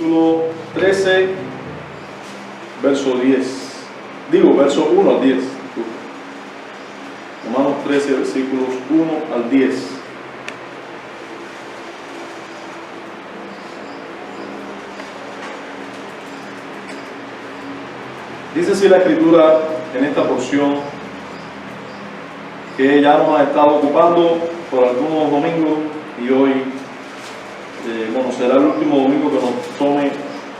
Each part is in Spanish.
capítulo 13, verso 10. Verso 1 al 10. Romanos 13, versículos 1 al 10. Dice así la Escritura en esta porción que ya nos ha estado ocupando por algunos domingos y hoy, será el último domingo que nos tome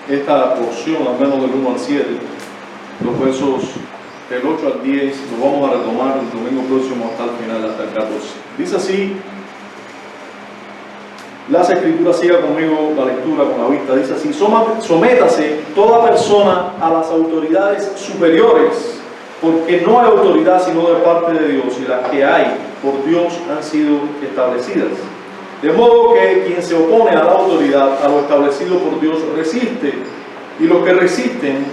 esta porción, al menos del 1 al 7, los versos del 8 al 10, lo vamos a retomar el domingo próximo hasta el final, hasta el 14. Dice así, las Escrituras, siga conmigo la lectura con la vista, dice así: sométase toda persona a las autoridades superiores, porque no hay autoridad sino de parte de Dios, y las que hay por Dios han sido establecidas. De modo que quien se opone a la autoridad, a lo establecido por Dios, resiste, y los que resisten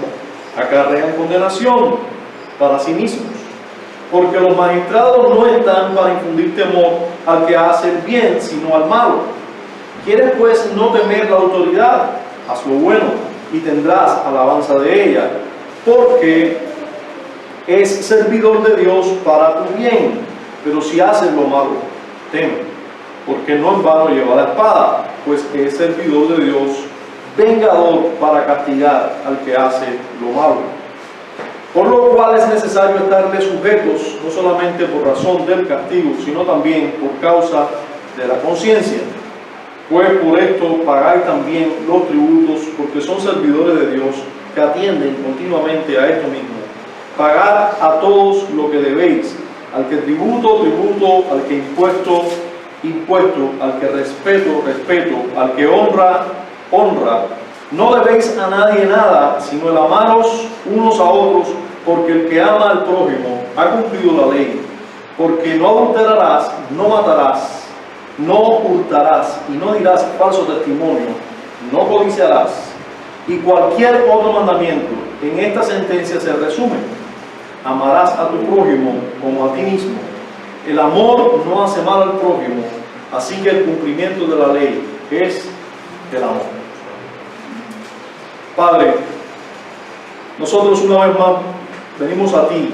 acarrean condenación para sí mismos. Porque los magistrados no están para infundir temor al que hace el bien, sino al malo. ¿Quieres pues no temer la autoridad? Haz lo bueno y tendrás alabanza de ella, porque es servidor de Dios para tu bien. Pero si haces lo malo, teme, porque no en vano lleva la espada, pues que es servidor de Dios, vengador para castigar al que hace lo malo. Por lo cual es necesario estarle sujetos, no solamente por razón del castigo, sino también por causa de la conciencia. Pues por esto pagáis también los tributos, porque son servidores de Dios que atienden continuamente a esto mismo. Pagad a todos lo que debéis, al que tributo, al que impuesto, al que respeto, al que honra. No debéis a nadie nada, sino el amaros unos a otros, porque el que ama al prójimo ha cumplido la ley. Porque no adulterarás, no matarás, no hurtarás y no dirás falso testimonio, no codiciarás. Y cualquier otro mandamiento en esta sentencia se resume: amarás a tu prójimo como a ti mismo. El amor no hace mal al prójimo, así que el cumplimiento de la ley es el amor. Padre, nosotros una vez más venimos a ti,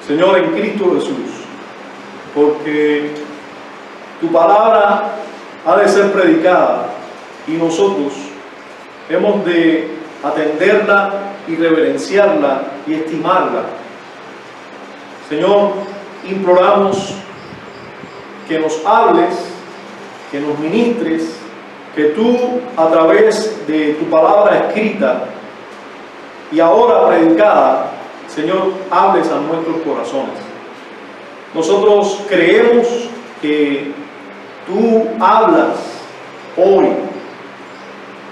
Señor, en Cristo Jesús, porque tu palabra ha de ser predicada y nosotros hemos de atenderla y reverenciarla y estimarla. Señor, imploramos que nos hables, que nos ministres, que tú a través de tu palabra escrita y ahora predicada, Señor, hables a nuestros corazones. Nosotros creemos que tú hablas hoy,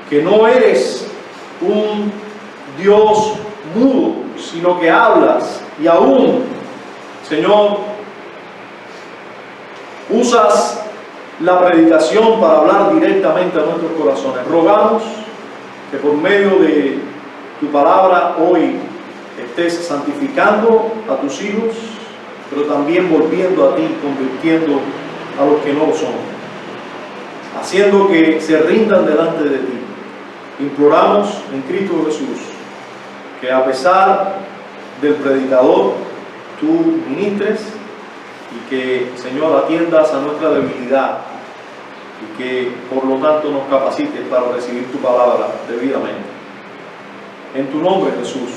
que no eres un Dios mudo, sino que hablas y aún, Señor, usas la predicación para hablar directamente a nuestros corazones. Rogamos que por medio de tu palabra hoy estés santificando a tus hijos, pero también volviendo a ti, convirtiendo a los que no lo son, haciendo que se rindan delante de ti. Imploramos en Cristo Jesús que a pesar del predicador, tú ministres y que, Señor, atiendas a nuestra debilidad y que por lo tanto nos capacites para recibir tu palabra debidamente. En tu nombre, Jesús,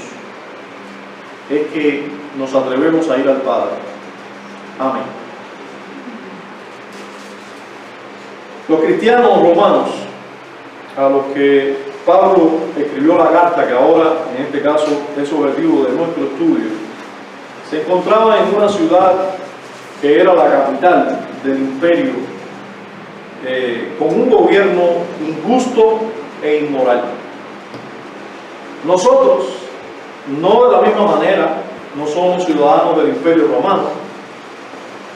es que nos atrevemos a ir al Padre. Amén. Los cristianos romanos, a los que Pablo escribió la carta, que ahora en este caso es objetivo de nuestro estudio, se encontraban en una ciudad que era la capital del imperio, con un gobierno injusto e inmoral. Nosotros, no de la misma manera, no somos ciudadanos del imperio romano,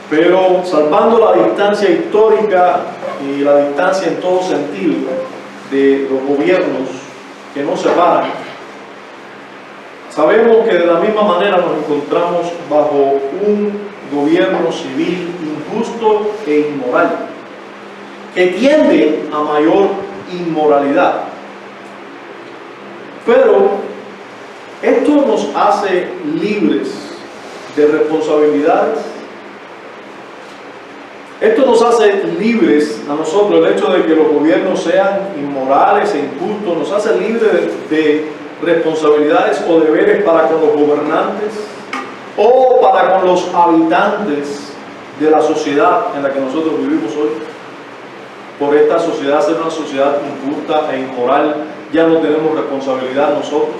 pero salvando la distancia histórica y la distancia en todo sentido de los gobiernos que nos separan, sabemos que de la misma manera nos encontramos bajo un gobierno civil injusto e inmoral, que tiende a mayor inmoralidad. Pero esto nos hace libres de responsabilidades. Esto nos hace libres a nosotros, el hecho de que los gobiernos sean inmorales e injustos, nos hace libres de responsabilidades o deberes para con los gobernantes o para con los habitantes de la sociedad en la que nosotros vivimos hoy. Por esta sociedad ser una sociedad injusta e inmoral, ya no tenemos responsabilidad nosotros.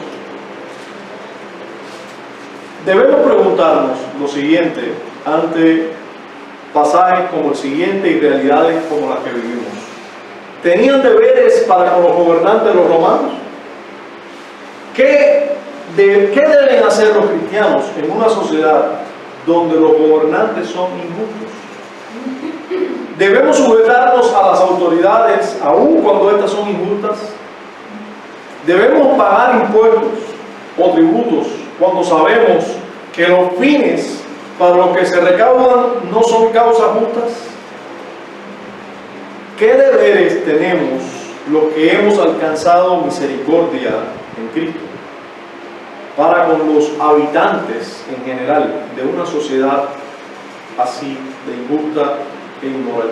Debemos preguntarnos lo siguiente ante pasajes como el siguiente y realidades como las que vivimos. ¿Tenían deberes para con los gobernantes los romanos? ¿Qué deben hacer los cristianos en una sociedad donde los gobernantes son injustos? ¿Debemos sujetarnos a las autoridades aun cuando estas son injustas? ¿Debemos pagar impuestos o tributos cuando sabemos que los fines para los que se recaudan no son causas justas? ¿Qué deberes tenemos los que hemos alcanzado misericordia en Cristo para con los habitantes en general de una sociedad así de injusta e inmoral?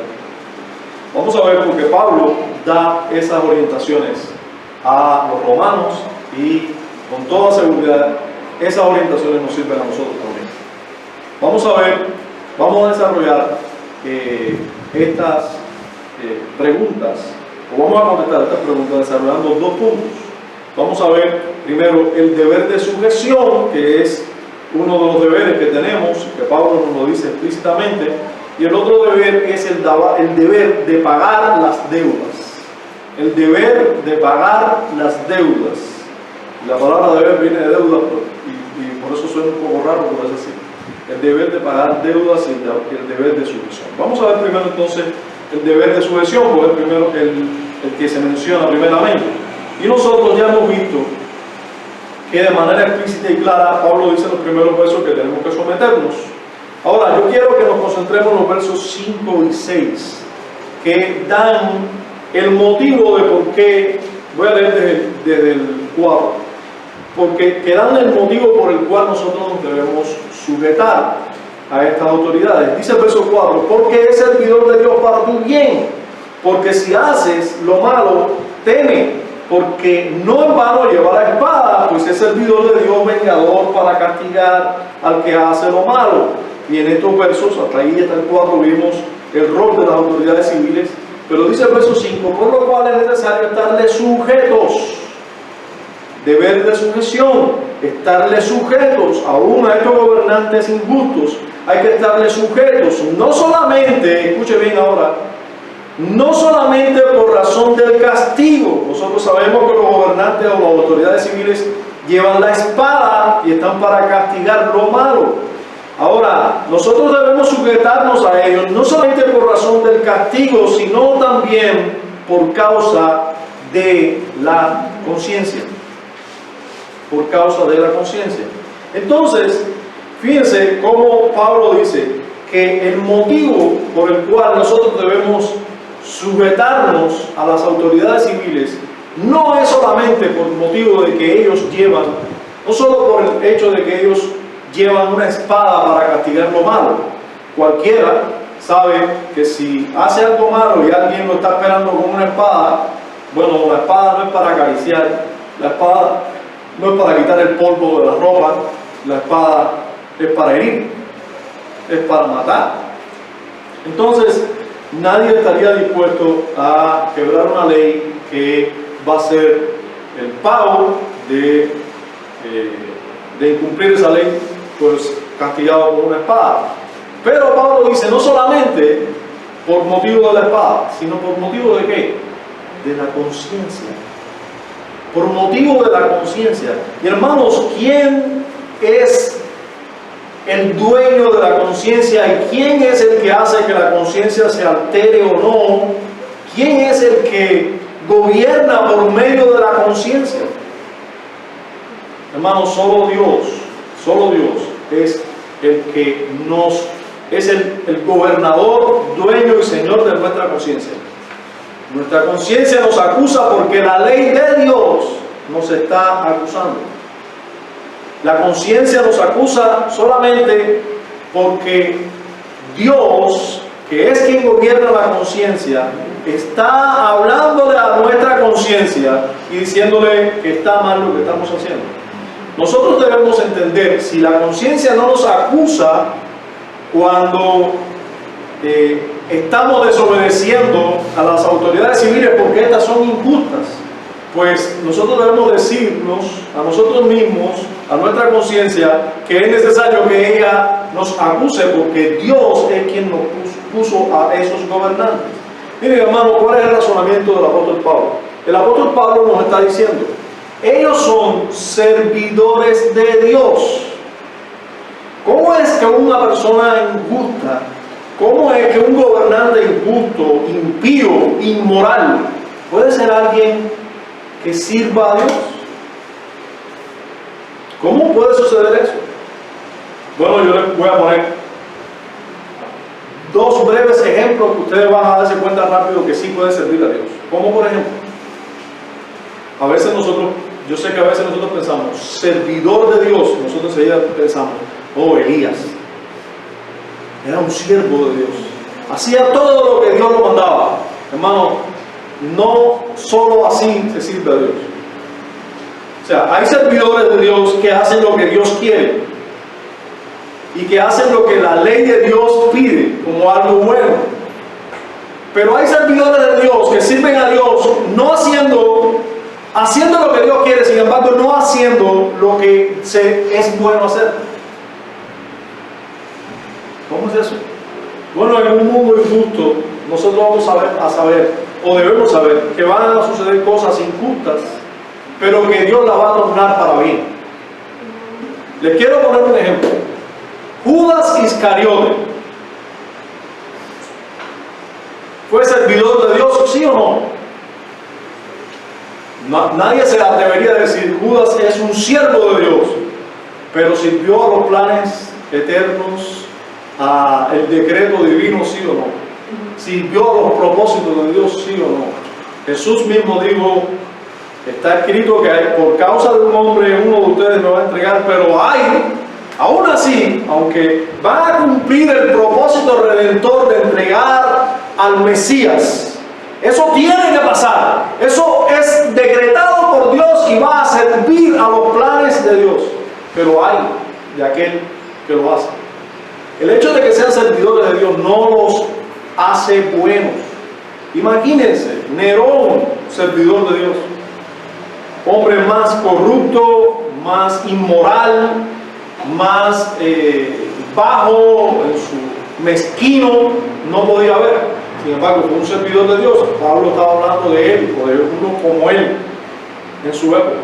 Vamos a ver, porque Pablo da esas orientaciones a los romanos y con toda seguridad esas orientaciones nos sirven a nosotros también. Vamos a ver, vamos a desarrollar estas preguntas, o vamos a contestar estas preguntas desarrollando dos puntos. Vamos a ver primero el deber de sujeción, que es uno de los deberes que tenemos, que Pablo nos lo dice explícitamente, y el otro deber es el deber de pagar las deudas. El deber de pagar las deudas. La palabra deber viene de deuda y por eso suena un poco raro, pero es así. El deber de pagar deudas y el deber de sujeción. Vamos a ver primero entonces el deber de sujeción, porque es primero el que se menciona primeramente. Y nosotros ya hemos visto que de manera explícita y clara Pablo dice en los primeros versos que tenemos que someternos. Ahora, yo quiero que nos concentremos en los versos 5 y 6, que dan el motivo de por qué, voy a leer desde el 4, que dan el motivo por el cual nosotros nos debemos sujetar a estas autoridades. Dice el verso 4, porque es servidor de Dios para tu bien, porque si haces lo malo, teme, porque no en vano lleva la espada, pues es servidor de Dios vengador para castigar al que hace lo malo. Y en estos versos, hasta ahí hasta el 4, vimos el rol de las autoridades civiles, pero dice el verso 5, por lo cual es necesario estarle sujetos. Deber de sujeción, estarle sujetos aún a estos gobernantes injustos. Hay que estarle sujetos, no solamente, escuche bien ahora, no solamente por razón del castigo. Nosotros sabemos que los gobernantes o las autoridades civiles llevan la espada y están para castigar lo malo. Ahora, nosotros debemos sujetarnos a ellos, no solamente por razón del castigo, sino también por causa de la conciencia. Por causa de la conciencia. Entonces, fíjense cómo Pablo dice que el motivo por el cual nosotros debemos sujetarnos a las autoridades civiles no es solamente por el motivo de que ellos llevan, no solo por el hecho de que ellos llevan una espada para castigar lo malo. Cualquiera sabe que si hace algo malo y alguien lo está esperando con una espada, bueno, la espada no es para acariciar, la espada no es para quitar el polvo de la ropa, la espada es para herir, es para matar. Entonces, nadie estaría dispuesto a quebrar una ley que va a ser el pago de incumplir esa ley, pues castigado con una espada. Pero Pablo dice, no solamente por motivo de la espada, sino por motivo de ¿qué? De la conciencia. Por motivo de la conciencia. Y hermanos, ¿quién es el dueño de la conciencia y quién es el que hace que la conciencia se altere o no? ¿Quién es el que gobierna por medio de la conciencia? Hermanos, solo Dios es el que es el gobernador, dueño y señor de nuestra conciencia. Nuestra conciencia nos acusa porque la ley de Dios nos está acusando. La conciencia nos acusa solamente porque Dios, que es quien gobierna la conciencia, está hablándole a nuestra conciencia y diciéndole que está mal lo que estamos haciendo. Nosotros debemos entender, si la conciencia no nos acusa cuando estamos desobedeciendo a las autoridades civiles porque estas son injustas, pues nosotros debemos decirnos a nosotros mismos, a nuestra conciencia, que es necesario que ella nos acuse porque Dios es quien nos puso a esos gobernantes. Miren, hermano, ¿cuál es el razonamiento del apóstol Pablo? El apóstol Pablo nos está diciendo, ellos son servidores de Dios. ¿Cómo es que una persona injusta, cómo es que un gobernante injusto, impío, inmoral, puede ser alguien que sirva a Dios? ¿Cómo puede suceder eso? Bueno, yo les voy a poner dos breves ejemplos que ustedes van a darse cuenta rápido que sí puede servir a Dios. Como por ejemplo, a veces nosotros, yo sé que a veces nosotros pensamos, servidor de Dios, nosotros enseguida pensamos, oh, Elías, era un siervo de Dios, hacía todo lo que Dios lo mandaba. Hermano, no solo así se sirve a Dios. O sea, hay servidores de Dios que hacen lo que Dios quiere y que hacen lo que la ley de Dios pide como algo bueno. Pero hay servidores de Dios que sirven a Dios no haciendo lo que Dios quiere, sin embargo no haciendo lo que es bueno hacer. ¿Cómo es eso? Bueno, en un mundo injusto nosotros vamos a saber, o debemos saber, que van a suceder cosas injustas, pero que Dios las va a tornar para bien. Les quiero poner un ejemplo. Judas Iscariote, ¿fue servidor de Dios, sí o no? Nadie se atrevería a decir Judas es un siervo de Dios, pero sirvió a los planes eternos, al decreto divino, sí o no. Sirvió a los propósitos de Dios, sí o no. Jesús mismo dijo, está escrito que por causa de un hombre uno de ustedes me va a entregar, pero aún así, aunque van a cumplir el propósito redentor de entregar al Mesías, eso tiene que pasar, eso es decretado por Dios y va a servir a los planes de Dios, pero hay de aquel que lo hace. El hecho de que sean servidores de Dios no los hace buenos. Imagínense, Nerón, servidor de Dios, hombre más corrupto, más inmoral, más bajo, en su mezquino, no podía haber. Sin embargo, fue un servidor de Dios. Pablo estaba hablando de él, o de uno como él, en su época.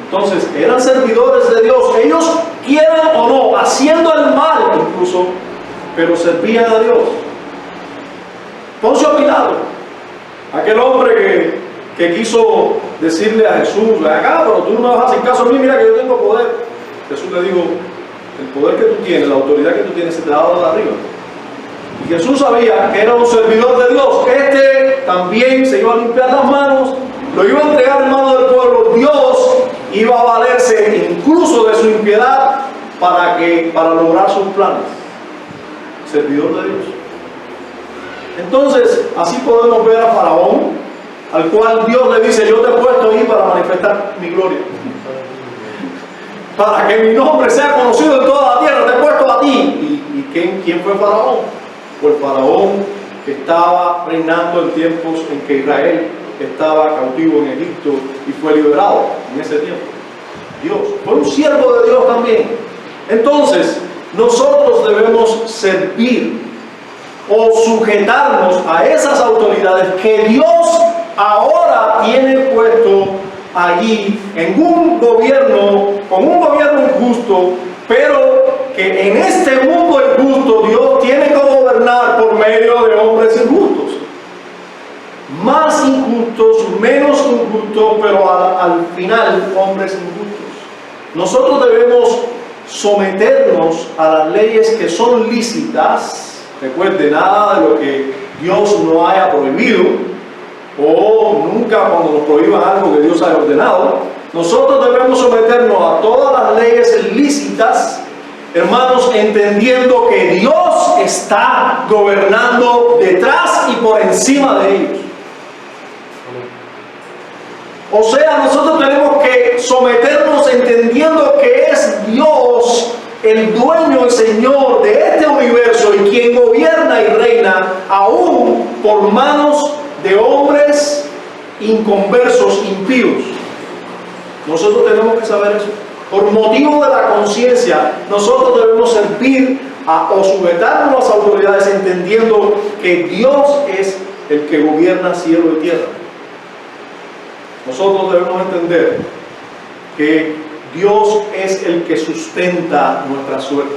Entonces, eran servidores de Dios. Ellos, quieran o no, haciendo el mal incluso, pero servían a Dios. Poncio Pilato, aquel hombre que quiso decirle a Jesús, ven acá, pero tú no me vas a hacer caso a mí, mira que yo tengo poder. Jesús le dijo, el poder que tú tienes, la autoridad que tú tienes, se te ha dado de arriba. Y Jesús sabía que era un servidor de Dios. Este también se iba a limpiar las manos, lo iba a entregar en manos del pueblo. Dios iba a valerse incluso de su impiedad para lograr sus planes. Servidor de Dios. Entonces, así podemos ver a Faraón, al cual Dios le dice, yo te he puesto ahí para manifestar mi gloria, para que mi nombre sea conocido en toda la tierra, te he puesto a ti. ¿Y quién fue Faraón? Pues Faraón que estaba reinando en tiempos en que Israel estaba cautivo en Egipto y fue liberado en ese tiempo. Dios, fue un siervo de Dios también. Entonces, nosotros debemos servir o sujetarnos a esas autoridades que Dios ahora tiene puesto allí en un gobierno, con un gobierno injusto, pero que en este mundo injusto Dios tiene que gobernar por medio de hombres injustos. Más injustos, menos injustos, pero al final hombres injustos. Nosotros debemos someternos a las leyes que son lícitas. Recuerde, nada de lo que Dios no haya prohibido, o nunca cuando nos prohíban algo que Dios haya ordenado. Nosotros debemos someternos a todas las leyes lícitas, hermanos, entendiendo que Dios está gobernando detrás y por encima de ellos. O sea, nosotros tenemos que someternos entendiendo que es Dios el dueño y Señor de este universo y quien gobierna y reina aún por manos de hombres inconversos, impíos. Nosotros tenemos que saber eso. Por motivo de la conciencia, nosotros debemos servir o sujetarnos a las autoridades entendiendo que Dios es el que gobierna cielo y tierra. Nosotros debemos entender que Dios es el que sustenta nuestra suerte.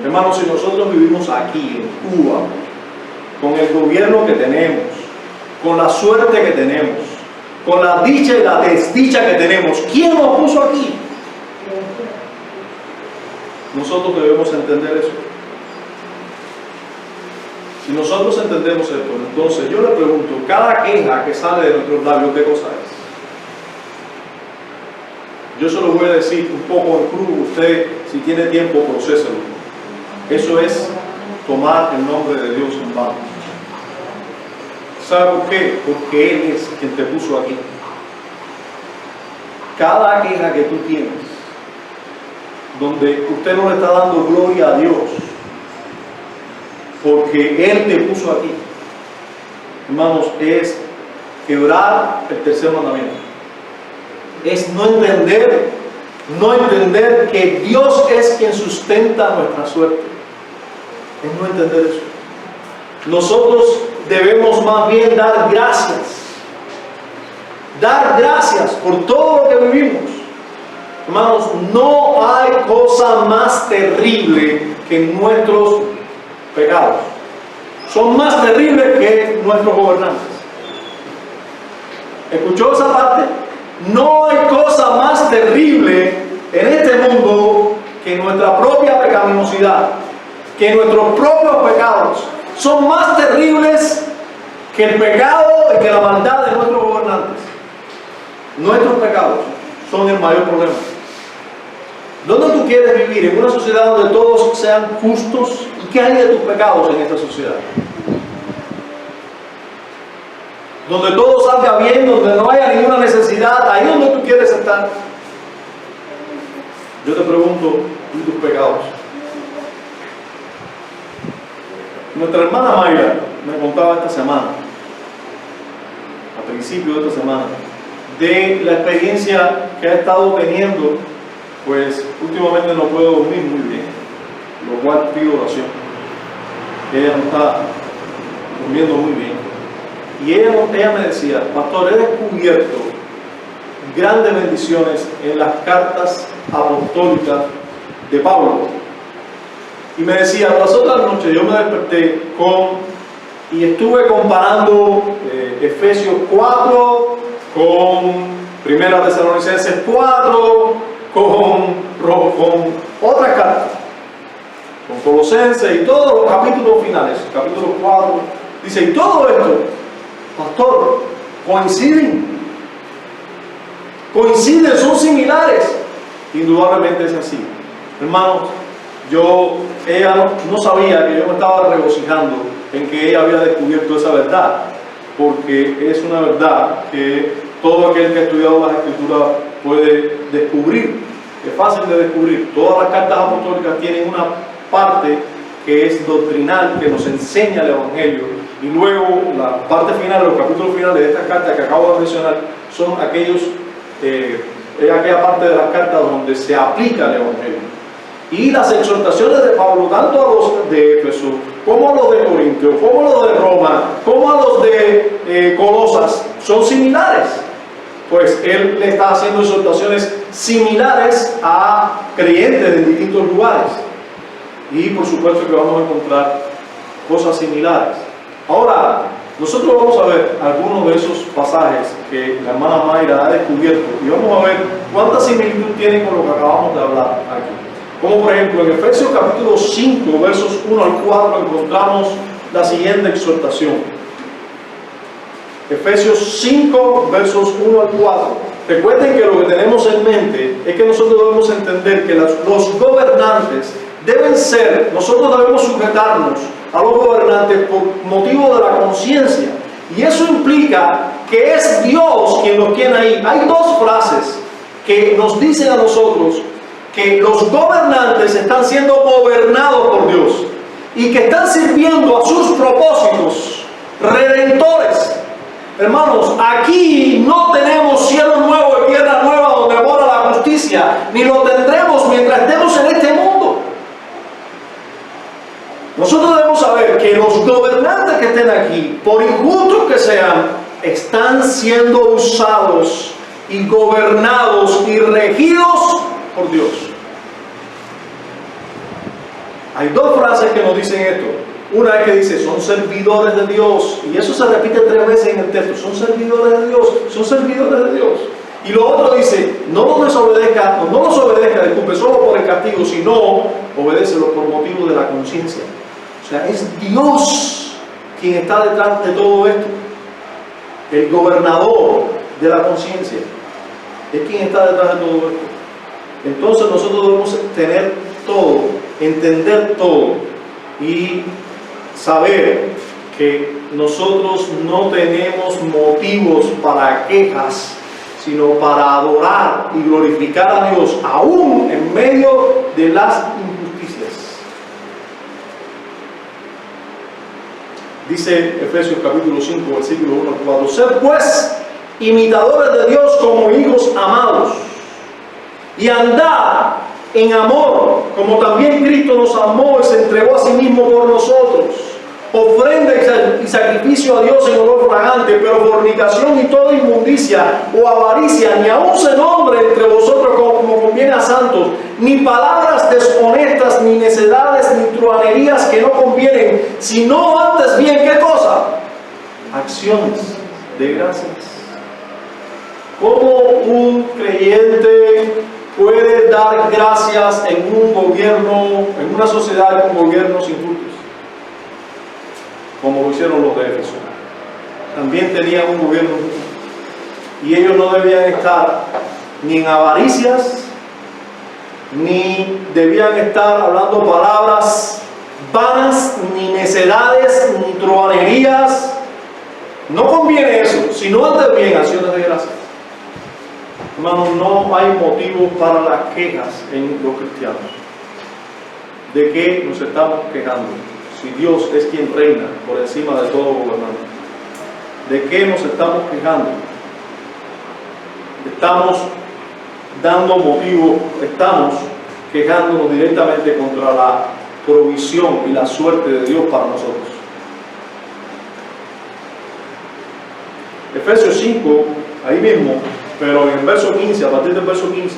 Hermanos, si nosotros vivimos aquí en Cuba, con el gobierno que tenemos, con la suerte que tenemos, con la dicha y la desdicha que tenemos, ¿quién nos puso aquí? Nosotros debemos entender eso. Si nosotros entendemos esto, entonces yo le pregunto, cada queja que sale de nuestros labios, ¿qué cosa es? Yo se lo voy a decir un poco en cruz, usted, si tiene tiempo, procéselo. Eso es tomar el nombre de Dios en vano. ¿Sabe por qué? Porque Él es quien te puso aquí. Cada queja que tú tienes, donde usted no le está dando gloria a Dios, porque Él te puso aquí, hermanos, es quebrar el tercer mandamiento. Es no entender que Dios es quien sustenta nuestra suerte. Es no entender eso. Nosotros debemos más bien dar gracias. Dar gracias por todo lo que vivimos. Hermanos, no hay cosa más terrible que nuestros pecados. Son más terribles que nuestros gobernantes. ¿Escuchó esa parte? No hay cosa más terrible en este mundo que nuestra propia pecaminosidad, que nuestros propios pecados. Son más terribles que el pecado y que la maldad de nuestros gobernantes. Nuestros pecados son el mayor problema. ¿Dónde tú quieres vivir? ¿En una sociedad donde todos sean justos? ¿Y qué hay de tus pecados en esta sociedad? Donde todo salga bien, donde no haya ninguna necesidad, ahí donde tú quieres estar. Yo te pregunto, ¿y tus pecados? Nuestra hermana Mayra me contaba esta semana, a principio de esta semana, de la experiencia que ha estado teniendo. Pues últimamente no puedo dormir muy bien, lo cual pido oración. Ella no está durmiendo muy bien. Y ella me decía, pastor, he descubierto grandes bendiciones en las cartas apostólicas de Pablo. Y me decía, las otras noches yo me desperté y estuve comparando Efesios 4 con Primera Tesalonicenses 4, con otras cartas, con Colosenses y todos los capítulos finales, capítulo 4, dice, y todo esto, pastor, coinciden, son similares. Indudablemente es así. Hermanos, ella no sabía que yo me estaba regocijando en que ella había descubierto esa verdad, porque es una verdad que todo aquel que ha estudiado las Escrituras puede descubrir. Es fácil de descubrir. Todas las cartas apostólicas tienen una parte que es doctrinal, que nos enseña el Evangelio, y luego la parte final, los capítulos finales de estas cartas que acabo de mencionar son aquella parte de las cartas donde se aplica el Evangelio. Y las exhortaciones de Pablo, tanto a los de Éfeso, como a los de Corintios, como a los de Roma, como a los de Colosas, son similares. Pues él le está haciendo exhortaciones similares a creyentes de distintos lugares. Y por supuesto que vamos a encontrar cosas similares. Ahora, nosotros vamos a ver algunos de esos pasajes que la hermana Mayra ha descubierto y vamos a ver cuánta similitud tienen con lo que acabamos de hablar aquí. Como por ejemplo en Efesios capítulo 5, versos 1 al 4 encontramos la siguiente exhortación. Efesios 5, versos 1 al 4. Recuerden que lo que tenemos en mente es que nosotros debemos entender que los gobernantes deben ser, nosotros debemos sujetarnos a los gobernantes por motivo de la conciencia. Y eso implica que es Dios quien nos tiene ahí. Hay dos frases que nos dicen a nosotros que los gobernantes están siendo gobernados por Dios y que están sirviendo a sus propósitos redentores. Hermanos, aquí no tenemos cielo nuevo y tierra nueva donde mora la justicia, ni lo tendremos mientras estemos en este mundo. Nosotros debemos saber que los gobernantes que estén aquí, por injustos que sean, están siendo usados y gobernados y regidos por Dios. Hay dos frases que nos dicen esto. Una es que dice, son servidores de Dios, y eso se repite 3 veces en el texto, son servidores de Dios, son servidores de Dios. Y lo otro dice, no los desobedezca, disculpe, solo por el castigo, sino obedécelo por motivo de la conciencia. O sea, es Dios quien está detrás de todo esto. El gobernador de la conciencia es quien está detrás de todo esto. Entonces nosotros debemos tener todo, entender todo y saber que nosotros no tenemos motivos para quejas, sino para adorar y glorificar a Dios aún en medio de las injusticias. Dice Efesios capítulo 5, versículo 1 al 4. Sed pues imitadores de Dios como hijos amados, y andad en amor, como también Cristo nos amó y se entregó a sí mismo por nosotros. Ofrenda y sacrificio a Dios en olor fragante, pero fornicación y toda inmundicia o avaricia ni aun se nombre entre vosotros como conviene a santos, ni palabras deshonestas, ni necedades, ni truhanerías que no convienen, sino antes bien, ¿qué cosa? Acciones de gracias. ¿Cómo un creyente puede dar gracias en un gobierno, en una sociedad con gobiernos injustos? Como lo hicieron los de Éfeso. También tenían un gobierno injusto. Y ellos no debían estar ni en avaricias, ni debían estar hablando palabras vanas, ni necedades, ni truhanerías. No conviene eso, sino antes bien acciones de gracias. Hermanos, no hay motivo para las quejas en los cristianos. ¿De qué nos estamos quejando? Si Dios es quien reina por encima de todo gobernante. ¿De qué nos estamos quejando? Estamos dando motivo, estamos quejándonos directamente contra la provisión y la suerte de Dios para nosotros. Efesios 5, ahí mismo, pero en el verso 15, a partir del verso 15,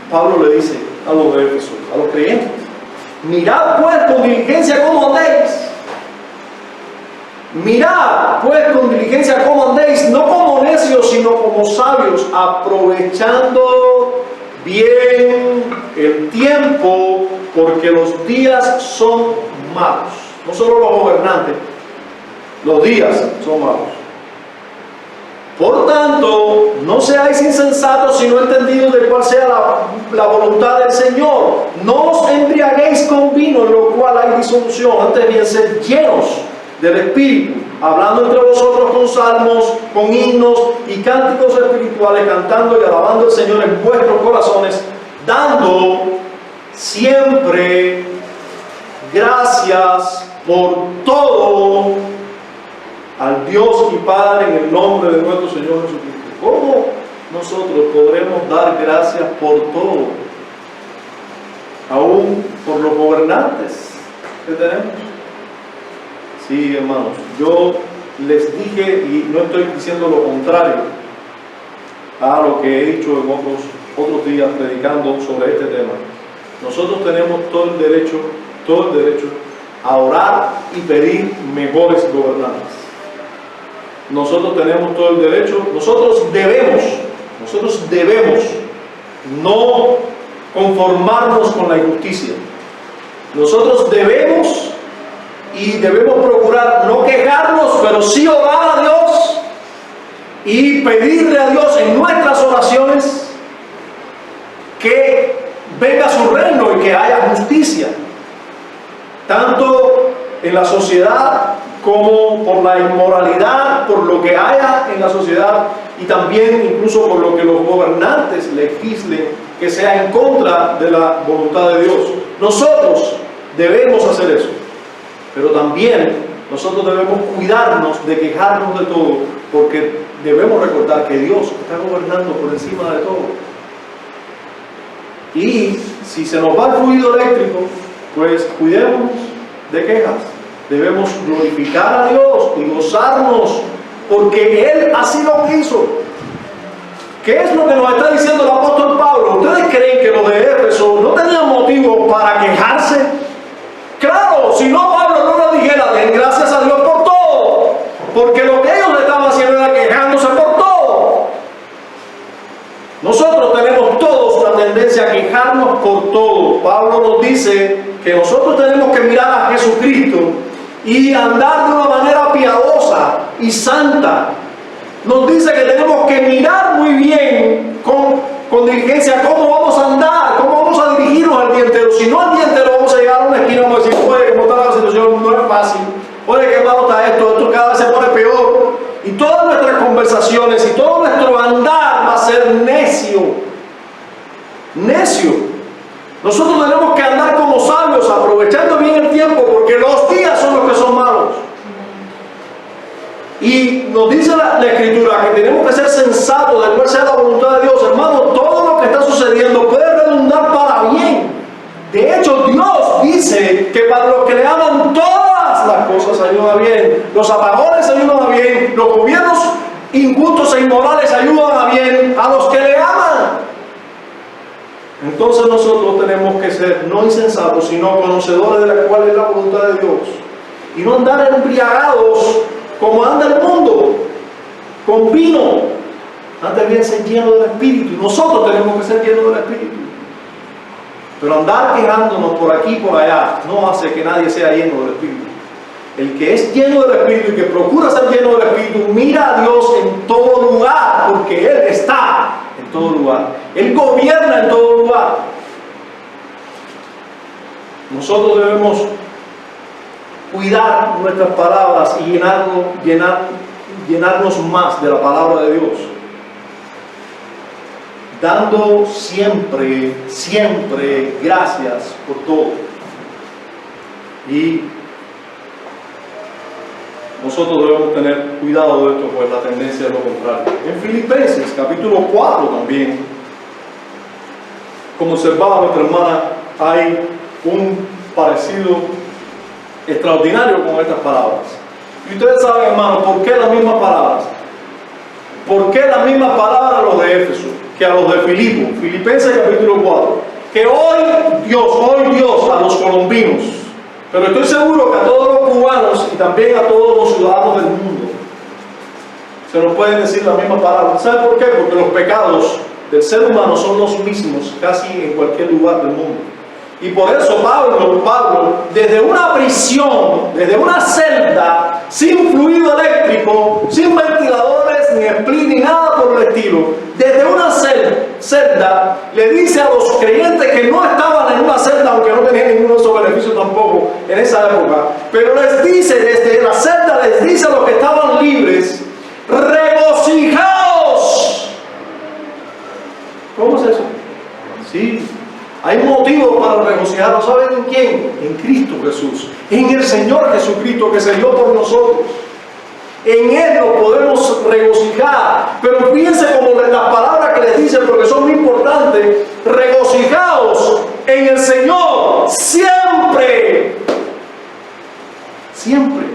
Pablo le dice a los de Éfeso, a los creyentes: mirad pues con diligencia cómo andéis. Mirad pues con diligencia cómo andéis, no como necios, sino como sabios, aprovechando bien el tiempo, porque los días son malos. No solo los gobernantes, los días son malos. Por tanto, no seáis insensatos, sino entendidos de cuál sea la voluntad del Señor. No os embriaguéis con vino, en lo cual hay disolución, antes bien sed llenos del Espíritu, hablando entre vosotros con salmos, con himnos y cánticos espirituales, cantando y alabando al Señor en vuestros corazones, dando siempre gracias por todo al Dios y Padre en el nombre de nuestro Señor Jesucristo. ¿Cómo nosotros podremos dar gracias por todo? Aún por los gobernantes que tenemos. Sí, hermanos, yo les dije, y no estoy diciendo lo contrario a lo que he dicho en otros días predicando sobre este tema. Nosotros tenemos todo el derecho a orar y pedir mejores gobernantes. Nosotros tenemos todo el derecho, nosotros debemos no conformarnos con la injusticia. Nosotros debemos procurar no quejarnos, pero sí orar a Dios y pedirle a Dios en nuestras oraciones que venga su reino y que haya justicia, tanto en la sociedad como por la inmoralidad, por lo que haya en la sociedad, y también incluso por lo que los gobernantes legislen que sea en contra de la voluntad de Dios. Nosotros debemos hacer eso, pero también nosotros debemos cuidarnos de quejarnos de todo, porque debemos recordar que Dios está gobernando por encima de todo. Y si se nos va el fluido eléctrico, pues cuidémonos de quejas. Debemos glorificar a Dios y gozarnos, porque Él así lo quiso. ¿Qué es lo que nos está diciendo el apóstol Pablo? ¿Ustedes creen que los de Éfeso no tenían motivo para quejarse? Claro, si no, Pablo no nos dijera, den gracias a Dios por todo, porque lo que ellos estaban haciendo era quejándose por todo. Nosotros tenemos todos la tendencia a quejarnos por todo. Pablo nos dice que nosotros tenemos que mirar a Jesucristo y andar de una manera piadosa y santa. Nos dice que tenemos que mirar muy bien con diligencia cómo vamos a andar, cómo vamos a dirigirnos al día entero. Si no al día entero vamos a llegar a una esquina y vamos a decir, oye, cómo está la situación, no es fácil, oye, qué malo está esto cada vez se pone peor. Y todas nuestras conversaciones y todo nuestro andar va a ser necio. Nosotros tenemos que andar como sabios, aprovechando bien el tiempo, porque los días son los que son malos. Y nos dice la Escritura que tenemos que ser sensatos de cuál sea la voluntad de Dios. Hermano, todo lo que está sucediendo puede redundar para bien. De hecho, Dios dice que para los que le aman todas las cosas ayudan bien. Los apagones ayudan a bien. Los gobiernos injustos e inmorales ayudan a bien a los que le aman. Entonces nosotros tenemos que ser no insensatos, sino conocedores de cuál es la voluntad de Dios. Y no andar embriagados como anda el mundo, con vino. Antes bien ser lleno del Espíritu. Nosotros tenemos que ser llenos del Espíritu. Pero andar quejándonos por aquí y por allá no hace que nadie sea lleno del Espíritu. El que es lleno del Espíritu y que procura ser lleno del Espíritu, mira a Dios en todo lugar, porque Él está en todo lugar. Él gobierna en todo lugar. Nosotros debemos cuidar nuestras palabras y llenarnos más de la palabra de Dios, dando siempre gracias por todo. Y nosotros debemos tener cuidado de esto, pues la tendencia es lo contrario. En Filipenses capítulo 4 también, como observaba nuestra hermana, hay un parecido extraordinario con estas palabras. Y ustedes saben, hermanos, ¿por qué las mismas palabras? ¿Por qué las mismas palabras a los de Éfeso que a los de Filipo? Filipenses capítulo 4. Que hoy Dios a los colombinos, pero estoy seguro que a todos los cubanos y también a todos los ciudadanos del mundo se nos pueden decir las mismas palabras. ¿Saben por qué? Porque los pecados del ser humano son los mismos casi en cualquier lugar del mundo. Y por eso Pablo, desde una prisión, desde una celda, sin fluido eléctrico, sin ventiladores, ni split, ni nada por el estilo, desde una celda, le dice a los creyentes que no estaban en una celda, aunque no tenían ninguno de esos beneficios tampoco en esa época, pero les dice, desde la celda, les dice a los que estaban libres, regocijaos. ¿Cómo es eso? Sí. Hay motivos para regocijarnos. ¿Saben en quién? En Cristo Jesús, en el Señor Jesucristo que se dio por nosotros. En Él nos podemos regocijar. Pero fíjense como las palabras que les dice, porque son muy importantes. Regocijaos en el Señor siempre. Siempre.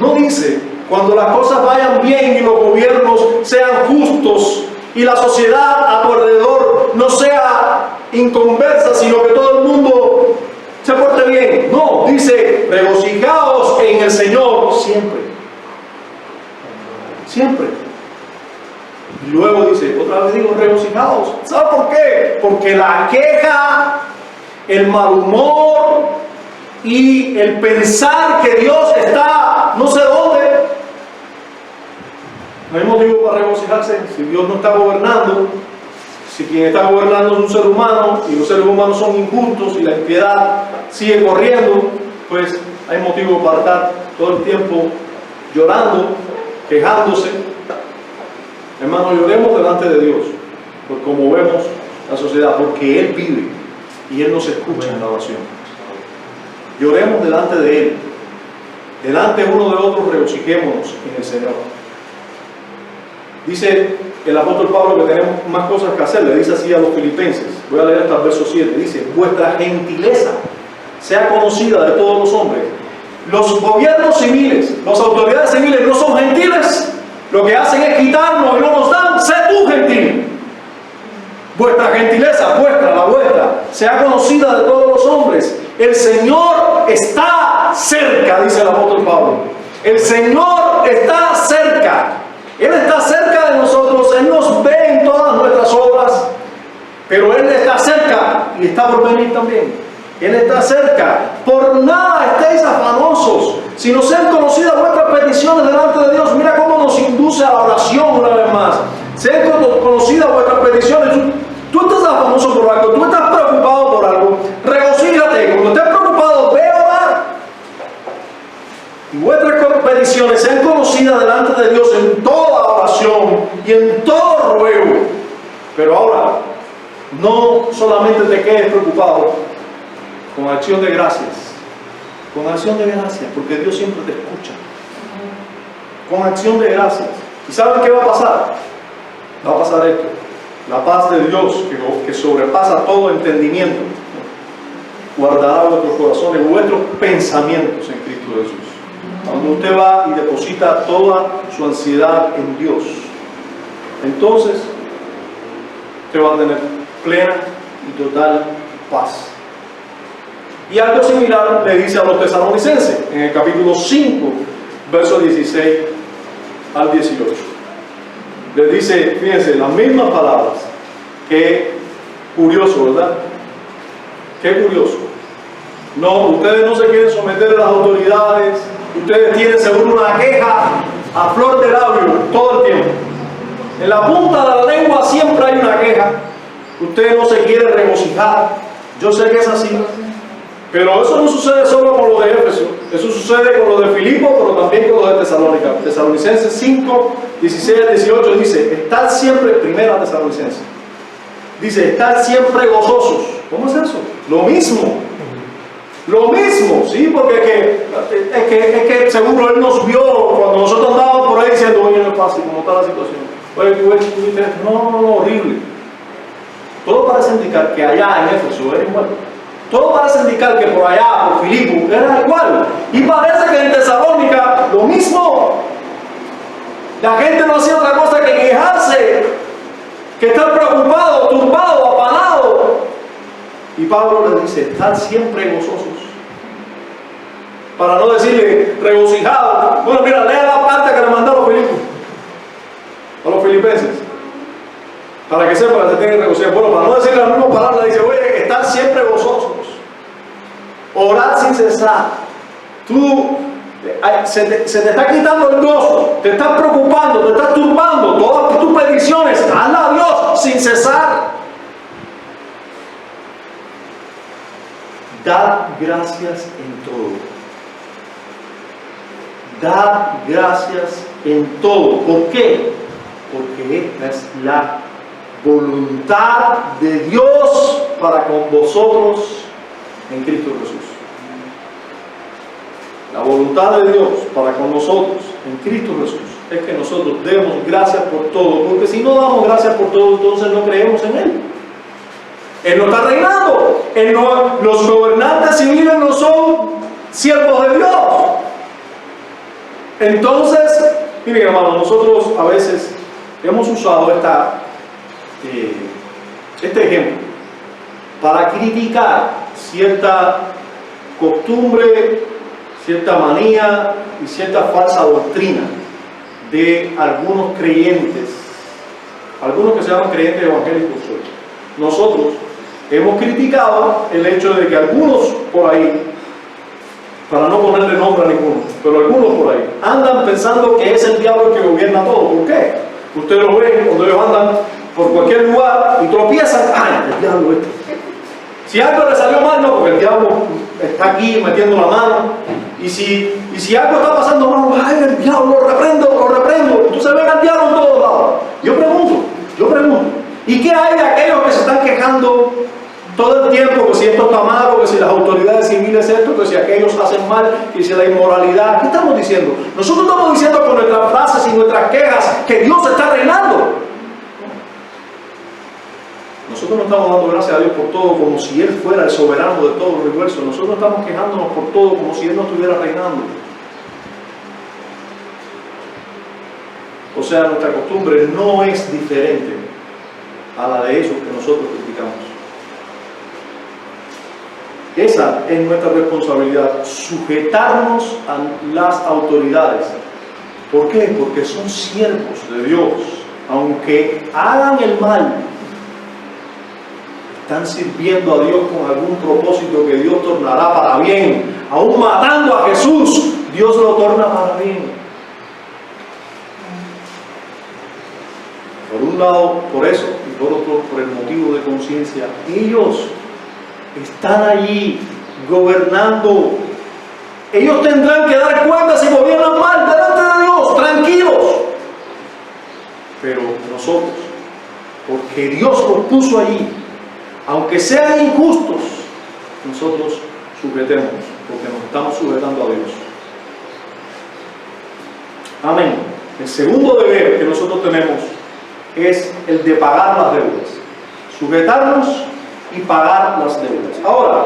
No dice cuando las cosas vayan bien y los gobiernos sean justos y la sociedad a tu alrededor no sea inconversa, sino que todo el mundo se porte bien. No, dice, regocijaos en el Señor siempre. Siempre. Y luego dice, otra vez digo, regocijaos. ¿Sabe por qué? Porque la queja, el mal humor y el pensar que Dios está no sé dónde, no hay motivo para regocijarnos. regocijarse si Dios no está gobernando, si quien está gobernando es un ser humano y los seres humanos son injustos y la impiedad sigue corriendo, pues hay motivo para estar todo el tiempo llorando, quejándose. Hermanos, lloremos delante de Dios por cómo vemos la sociedad, porque Él vive y Él nos escucha en la oración. Lloremos delante de Él, delante uno de otro, regocijémonos en el Señor. Dice el apóstol Pablo que tenemos más cosas que hacer, le dice así a los filipenses. Voy a leer hasta el verso 7, dice: vuestra gentileza sea conocida de todos los hombres. Los gobiernos civiles, las autoridades civiles no son gentiles, lo que hacen es quitarnos y no nos dan. Sé tú gentil. Vuestra gentileza, la vuestra, sea conocida de todos los hombres. El Señor está cerca, dice el apóstol Pablo. El Señor está cerca. Él está cerca de nosotros. Él nos ve en todas nuestras obras, pero Él está cerca y está por venir también. Él está cerca. Por nada estéis afanosos, sino sean conocidas vuestras peticiones delante de Dios. Mira cómo nos induce a la oración una vez más. Sean conocidas vuestras peticiones. Tú estás afanoso por algo, tú estás preocupado por algo. Regocíjate. Cuando estés preocupado, ve a orar. Y vuestras peticiones sean conocidas delante de Dios en toda oración y en todo ruego. Pero ahora, no solamente te quedes preocupado, con acción de gracias. Con acción de gracias, porque Dios siempre te escucha. Con acción de gracias. ¿Y saben qué va a pasar? Va a pasar esto. La paz de Dios, que sobrepasa todo entendimiento, guardará vuestros corazones, vuestros pensamientos en Cristo Jesús. Cuando usted va y deposita toda su ansiedad en Dios, entonces usted va a tener plena y total paz. Y algo similar le dice a los tesalonicenses en el capítulo 5, versos 16 al 18. Les dice, fíjense, las mismas palabras. Qué curioso, ¿verdad? Qué curioso. No, ustedes no se quieren someter a las autoridades. Ustedes tienen seguro una queja a flor de labio todo el tiempo. En la punta de la lengua siempre hay una queja. Usted no se quiere regocijar. Yo sé que es así. Pero eso no sucede solo con los de Éfeso. Eso sucede con los de Filipo, pero también con los de Tesalónica. Tesalonicenses 5, 16 al 18 dice: estad siempre, primera Tesalonicenses, dice: estad siempre gozosos. ¿Cómo es eso? Lo mismo, sí, porque es que seguro Él nos vio cuando nosotros andábamos por ahí diciendo: oye, no es fácil, ¿cómo está la situación? Oye, tú dices, no, horrible. Todo parece indicar que allá en Éfeso era igual. Todo parece indicar que por allá, por Filipo, era igual. Y parece que en Tesalónica lo mismo. La gente no hacía otra cosa que quejarse, que estar preocupado, turbado, afanado. Y Pablo les dice: estad siempre gozosos. Para no decirle regocijado. Bueno, mira, lea la parte que le mandó a los Filipos, a los filipenses, para que sepan que se tienen que regocijar. Bueno, para no decirle la misma palabra, dice: oye, estad siempre gozosos. Orad sin cesar. Tú se te está quitando el gozo, te estás preocupando, te estás turbando. Todas tus peticiones, hazla a Dios sin cesar. Dad gracias en todo. Dad gracias en todo. ¿Por qué? Porque esta es la voluntad de Dios para con vosotros en Cristo Jesús. La voluntad de Dios para con nosotros en Cristo Jesús es que nosotros demos gracias por todo, porque si no damos gracias por todo, entonces no creemos en Él. Él no está reinando. Los gobernantes civiles no son siervos de Dios. Entonces, miren, hermanos, nosotros a veces hemos usado este ejemplo para criticar cierta costumbre, cierta manía y cierta falsa doctrina de algunos creyentes, algunos que se llaman creyentes evangélicos hoy. Nosotros hemos criticado el hecho de que algunos por ahí, para no ponerle nombre a ninguno, pero algunos por ahí andan pensando que es el diablo el que gobierna todo. ¿Por qué? Ustedes lo ven cuando ellos andan por cualquier lugar y tropiezan. ¡Ay, el diablo este! Si algo le salió mal, no, porque el diablo está aquí metiendo la mano. Y si algo está pasando mal, ¡ay, el diablo! Lo reprendo. Entonces ven al diablo en todos lados. Yo pregunto. ¿Y qué hay de aquellos que se están quejando todo el tiempo? Que si esto está malo, que si las autoridades civiles esto, que si aquellos hacen mal, que si la inmoralidad. ¿Qué estamos diciendo? Nosotros estamos diciendo con nuestras frases y nuestras quejas que Dios está reinando. Nosotros no estamos dando gracias a Dios por todo como si Él fuera el soberano de todo el universo. Nosotros estamos quejándonos por todo como si Él no estuviera reinando. O sea, nuestra costumbre no es diferente a la de esos que nosotros criticamos. Esa es nuestra responsabilidad, sujetarnos a las autoridades. ¿Por qué? Porque son siervos de Dios. Aunque hagan el mal, están sirviendo a Dios con algún propósito que Dios tornará para bien. Aún matando a Jesús, Dios lo torna para bien. Por un lado, por eso, y por otro, por el motivo de conciencia. Ellos están allí gobernando. Ellos tendrán que dar cuenta si gobiernan mal delante de Dios, tranquilos. Pero nosotros, porque Dios los puso allí, aunque sean injustos, nosotros sujetemos, porque nos estamos sujetando a Dios. Amén. El segundo deber que nosotros tenemos es el de pagar las deudas. Sujetarnos y pagar las deudas. Ahora,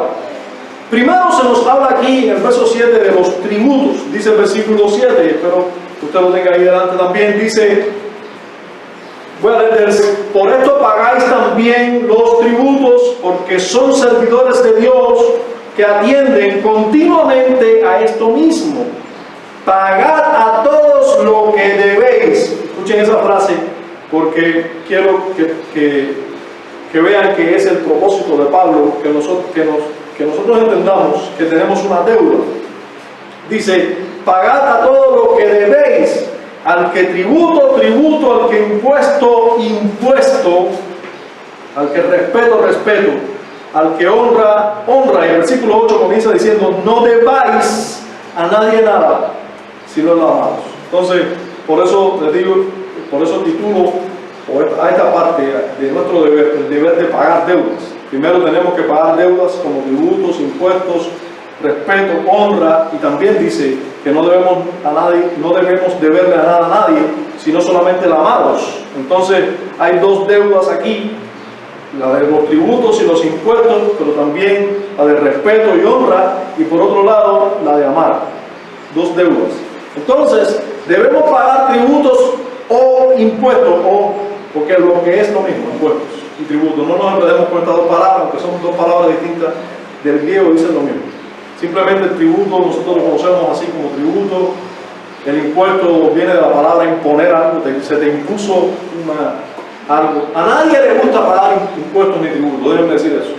primero se nos habla aquí en el verso 7 de los tributos. Dice el versículo 7, y espero que usted lo tenga ahí delante también. Dice, voy a leer, por esto pagáis también los tributos, porque son servidores de Dios que atienden continuamente a esto mismo. Pagad a todos lo que debéis. Escuchen esa frase, porque quiero que vean que es el propósito de Pablo, que nosotros entendamos que tenemos una deuda. Dice, pagad a todo lo que debéis, al que tributo, tributo, al que impuesto, impuesto, al que respeto, respeto, al que honra, honra. Y el versículo 8 comienza diciendo, no debáis a nadie nada, sino los amados. Entonces, por eso les digo, por eso titulo a esta parte de nuestro deber, el deber de pagar deudas. Primero tenemos que pagar deudas como tributos, impuestos, respeto, honra, y también dice que no debemos deberle a nada a nadie, sino solamente el amados. Entonces hay dos deudas aquí, la de los tributos y los impuestos, pero también la de respeto y honra, y por otro lado la de amar. Dos deudas. Entonces debemos pagar tributos o impuestos, porque lo que es lo mismo, impuestos y tributos. No nos enredemos con estas dos palabras, aunque son dos palabras distintas del griego, dicen lo mismo. Simplemente el tributo nosotros lo conocemos así como tributo. El impuesto viene de la palabra imponer algo, se te impuso algo. A nadie le gusta pagar impuestos ni tributos, déjenme decir eso.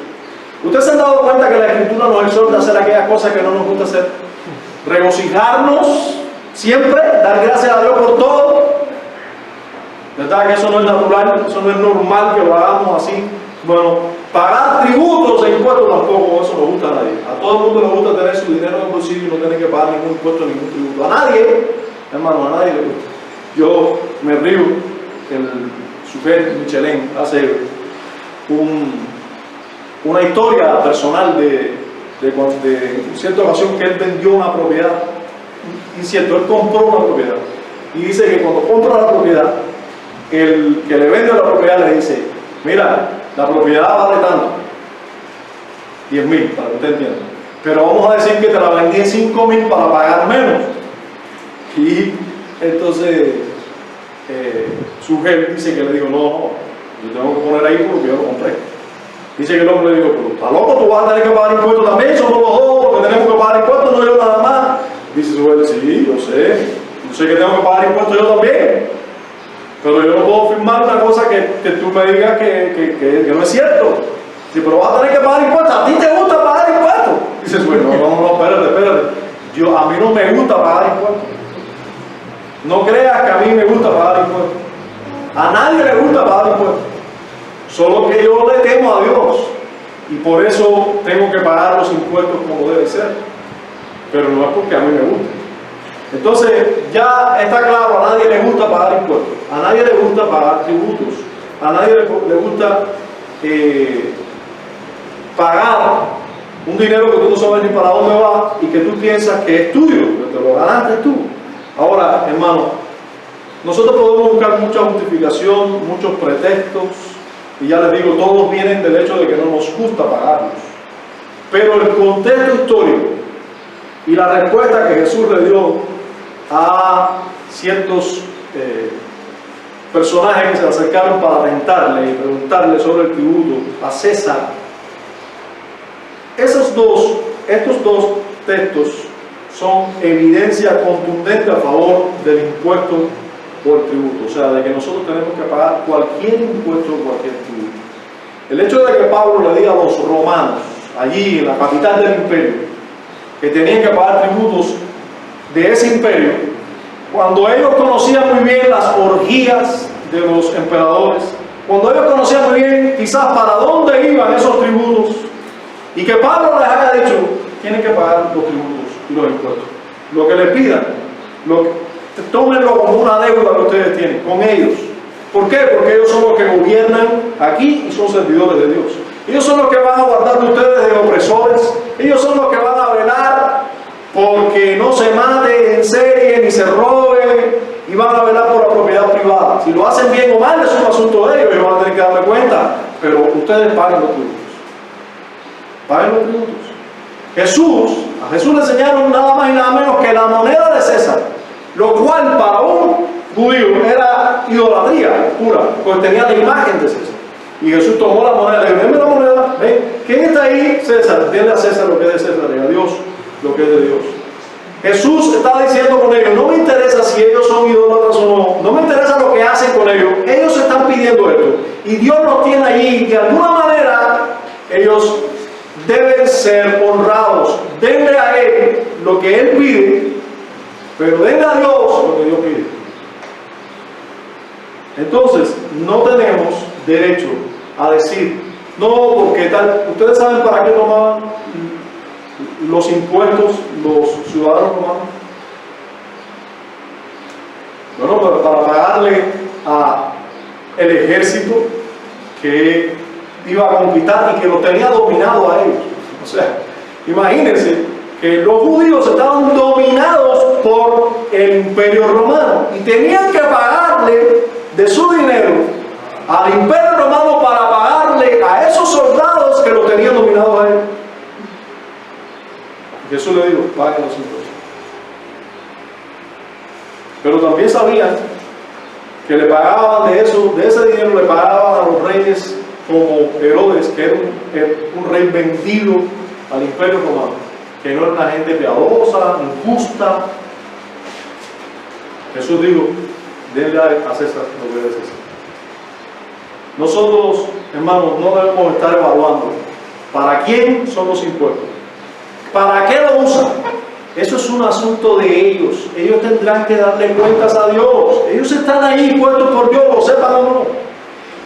¿Ustedes se han dado cuenta que la Escritura nos exhorta a hacer aquellas cosas que no nos gusta hacer? Regocijarnos siempre, dar gracias a Dios por todo. ¿Verdad que eso no es natural? Eso no es normal que lo hagamos así. Bueno, pagar tributos e impuestos tampoco, eso no gusta a nadie. A todo el mundo le gusta tener su dinero en el bolsillo y no tener que pagar ningún impuesto, ningún tributo. A nadie, hermano, a nadie le gusta. Yo me río, el sujeto Michelin hace una historia personal de cierta ocasión que él vendió una propiedad. Y cierto, él compró una propiedad. Y dice que cuando compra la propiedad, el que le vende la propiedad le dice, mira, la propiedad vale tanto, 10,000, para que usted entienda, pero vamos a decir que te la vendí en 5,000 para pagar menos. Y entonces su jefe dice que le digo, no, yo tengo que poner ahí porque yo lo compré. Dice que el hombre le dijo, pero está loco, tú vas a tener que pagar impuestos también, somos los dos, porque tenemos que pagar impuestos, no yo nada más. Dice su jefe, sí, yo sé que tengo que pagar impuestos yo también. Pero yo no puedo firmar una cosa que tú me digas que no es cierto. Sí, pero vas a tener que pagar impuestos. ¿A ti te gusta pagar impuestos? Dices, bueno, no, espérate. A mí no me gusta pagar impuestos. No creas que a mí me gusta pagar impuestos. A nadie le gusta pagar impuestos. Solo que yo le temo a Dios. Y por eso tengo que pagar los impuestos como debe ser. Pero no es porque a mí me gusta. Entonces, ya está claro, a nadie le gusta pagar impuestos. A nadie le gusta pagar tributos. A nadie le gusta pagar un dinero que tú no sabes ni para dónde va y que tú piensas que es tuyo, que te lo ganaste tú. Ahora, hermano, nosotros podemos buscar mucha justificación, muchos pretextos, y ya les digo, todos vienen del hecho de que no nos gusta pagarlos. Pero el contexto histórico y la respuesta que Jesús le dio a ciertos personajes que se acercaron para tentarle y preguntarle sobre el tributo a César, estos dos textos son evidencia contundente a favor del impuesto o el tributo, o sea, de que nosotros tenemos que pagar cualquier impuesto o cualquier tributo. El hecho de que Pablo le diga a los romanos, allí en la capital del imperio, que tenían que pagar tributos de ese imperio, cuando ellos conocían muy bien las orgías de los emperadores, cuando ellos conocían muy bien quizás para dónde iban esos tributos, y que Pablo les haya dicho, tienen que pagar los tributos y los impuestos, lo que les pidan, tómenlo como una deuda que ustedes tienen con ellos. ¿Por qué? Porque ellos son los que gobiernan aquí y son servidores de Dios. Ellos son los que van a guardar de ustedes de opresores. Ellos son los que van a velar porque no se mate en serie ni se robe, y van a velar por la propiedad privada. Si lo hacen bien o mal es un asunto de ellos, ellos van a tener que darme cuenta, pero ustedes paguen los tributos. Paguen los tributos. A Jesús le enseñaron nada más y nada menos que la moneda de César, lo cual para un judío era idolatría pura, porque tenía la imagen de César. Y Jesús tomó la moneda, le dijo, denme la moneda, ven, ¿quién está ahí? César, denle a César lo que es de César y a Dios lo que es de Dios. Jesús está diciendo con ellos, no me interesa si ellos son idólatras o no, no me interesa lo que hacen con ellos, ellos están pidiendo esto, y Dios los tiene allí, de alguna manera, ellos deben ser honrados. Denle a Él lo que Él pide, pero denle a Dios lo que Dios pide. Entonces, no tenemos derecho a decir, no, porque tal. ¿Ustedes saben para qué tomaban los impuestos los ciudadanos romanos? Bueno, para pagarle al ejército que iba a conquistar y que los tenía dominado a ellos. O sea, imagínense que los judíos estaban dominados por el imperio romano y tenían que pagarle de su dinero al imperio romano para pagarle a esos soldados que los tenían dominados a ellos. Jesús le dijo, paguen los impuestos. Pero también sabían que le pagaban de ese dinero, le pagaban a los reyes como Herodes, que era un rey vendido al imperio romano, que no era una gente piadosa, injusta. Jesús dijo, denle a César lo que es de César. Nosotros, hermanos, no debemos estar evaluando para quién son los impuestos, para qué lo usan. Eso es un asunto de ellos. Ellos tendrán que darle cuentas a Dios. Ellos están ahí puestos por Dios, lo sepan o no.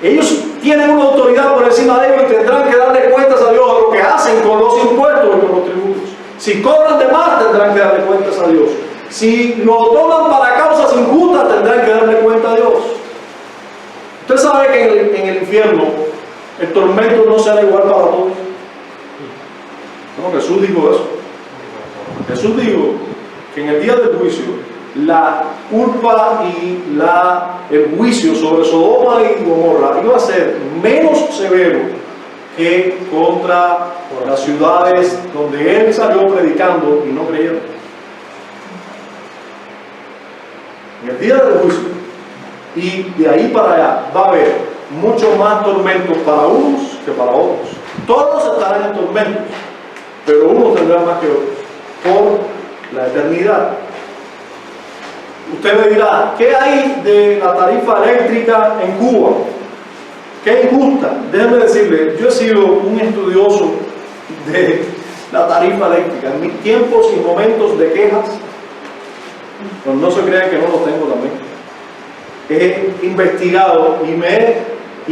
Ellos tienen una autoridad por encima de ellos y tendrán que darle cuentas a Dios de lo que hacen con los impuestos y con los tributos. Si cobran de más, tendrán que darle cuentas a Dios. Si lo toman para causas injustas, tendrán que darle cuenta a Dios. Usted sabe que en el infierno el tormento no será igual para todos. No, Jesús dijo eso. Jesús dijo que en el día del juicio la culpa y el juicio sobre Sodoma y Gomorra iba a ser menos severo que contra las ciudades donde él salió predicando y no creyeron. En el día del juicio y de ahí para allá va a haber mucho más tormentos para unos que para otros. Todos estarán en tormentos, pero unos tendrán más que otros por la eternidad. Usted me dirá, ¿qué hay de la tarifa eléctrica en Cuba? ¿Qué injusta? Déjeme decirle, yo he sido un estudioso de la tarifa eléctrica. En mis tiempos y momentos de quejas, pues no se crean que no los tengo también. he investigado y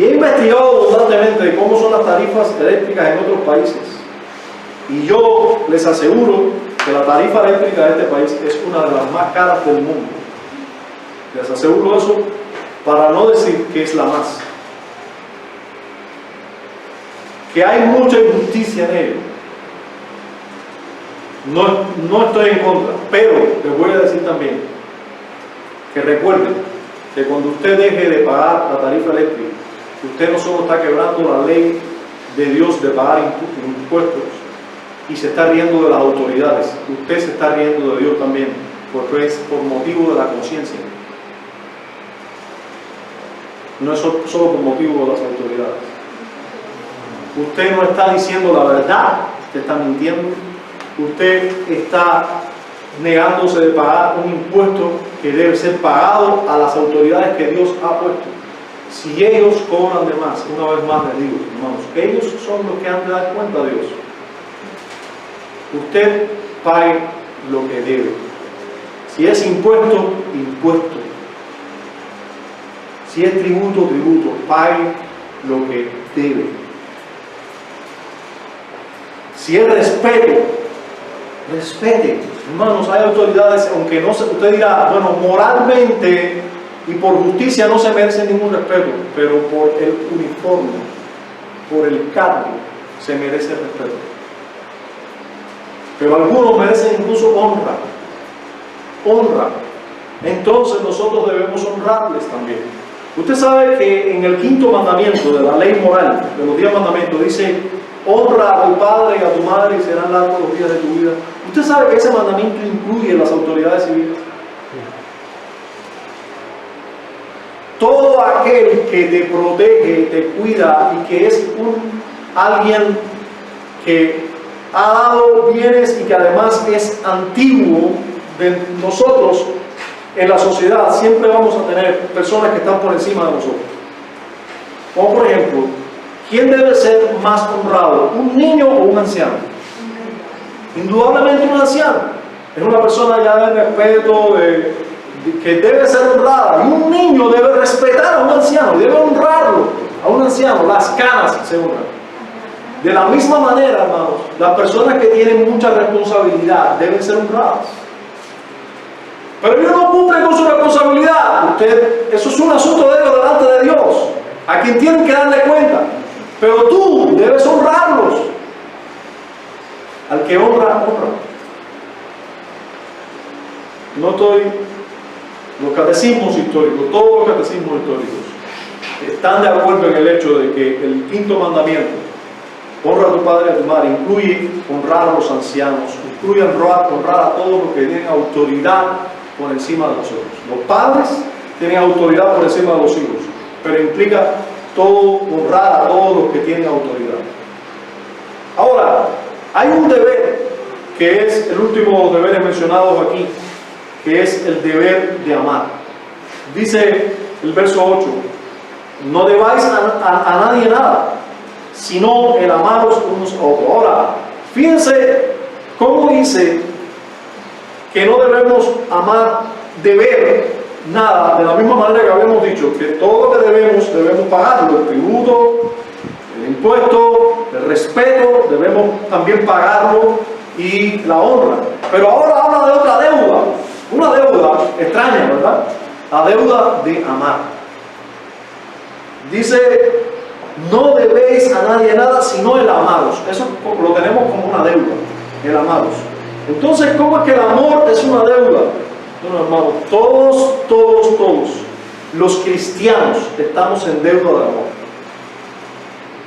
he investigado abundantemente de cómo son las tarifas eléctricas en otros países. Y yo les aseguro que la tarifa eléctrica de este país es una de las más caras del mundo. Les aseguro eso para no decir que es la más. Que hay mucha injusticia en ello. No estoy en contra, pero les voy a decir también que recuerden que cuando usted deje de pagar la tarifa eléctrica, usted no solo está quebrando la ley de Dios de pagar impuestos y se está riendo de las autoridades, usted se está riendo de Dios también, porque es por motivo de la conciencia. No es solo por motivo de las autoridades. Usted no está diciendo la verdad, usted está mintiendo, usted está negándose de pagar un impuesto que debe ser pagado a las autoridades que Dios ha puesto. Si ellos cobran de más, una vez más les digo, hermanos, ellos son los que han de dar cuenta a Dios. Usted pague lo que debe. Si es impuesto, impuesto. Si es tributo, tributo. Pague lo que debe. Si es respeto, respete. Hermanos, hay autoridades, aunque no se, usted dirá, bueno, moralmente y por justicia no se merecen ningún respeto, pero por el uniforme, por el cargo, se merece respeto. Pero algunos merecen incluso honra. Honra. Entonces nosotros debemos honrarles también. Usted sabe que en el 5º mandamiento de la ley moral, de los 10 mandamientos, dice: honra a tu padre y a tu madre y serán largos los días de tu vida. Usted sabe que ese mandamiento incluye las autoridades civiles. Todo aquel que te protege, te cuida y que es alguien que ha dado bienes y que además es antiguo de nosotros en la sociedad, siempre vamos a tener personas que están por encima de nosotros. Como por ejemplo, ¿quién debe ser más honrado? ¿Un niño o un anciano? Indudablemente un anciano. Es una persona ya de respeto, que debe ser honrada. Y un niño debe respetar a un anciano, debe honrarlo a un anciano. Las canas se honran. De la misma manera, hermanos, las personas que tienen mucha responsabilidad deben ser honradas. Pero ellos no cumplen con su responsabilidad. Eso es un asunto de ellos delante de Dios, a quien tienen que darle cuenta. Pero tú debes honrarlos. Al que honra, honra. Los catecismos históricos, todos los catecismos históricos, están de acuerdo en el hecho de que el 5º mandamiento, honra a tu padre y a tu madre, incluye honrar a los ancianos, incluye honrar a todos los que tienen autoridad por encima de nosotros. Los padres tienen autoridad por encima de los hijos, pero implica honrar a todos los que tienen autoridad. Ahora, hay un deber que es el último de los deberes mencionados aquí, que es el deber de amar. Dice el verso 8: no debáis a nadie nada, sino el amaros unos a otros. Ahora, fíjense cómo dice que no debemos deber nada, de la misma manera que habíamos dicho, que todo lo que debemos pagarlo, el tributo, el impuesto, el respeto, debemos también pagarlo, y la honra. Pero ahora habla de otra deuda, una deuda extraña, ¿verdad? La deuda de amar. Dice: no debéis a nadie nada sino el amaros. Eso lo tenemos como una deuda, el amaros. Entonces, ¿cómo es que el amor es una deuda? Bueno, hermanos, todos los cristianos estamos en deuda de amor.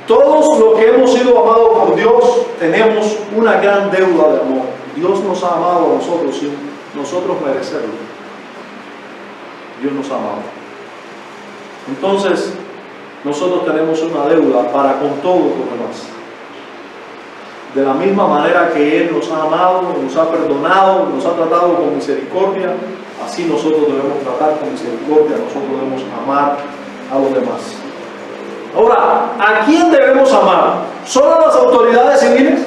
Todos los que hemos sido amados por Dios tenemos una gran deuda de amor. Dios nos ha amado a nosotros sin nosotros merecerlo. Dios nos ha amado. Entonces, nosotros tenemos una deuda para con todos los demás. De la misma manera que Él nos ha amado, nos ha perdonado, nos ha tratado con misericordia, así nosotros debemos tratar con misericordia, nosotros debemos amar a los demás. Ahora, ¿a quién debemos amar? ¿Solo a las autoridades civiles?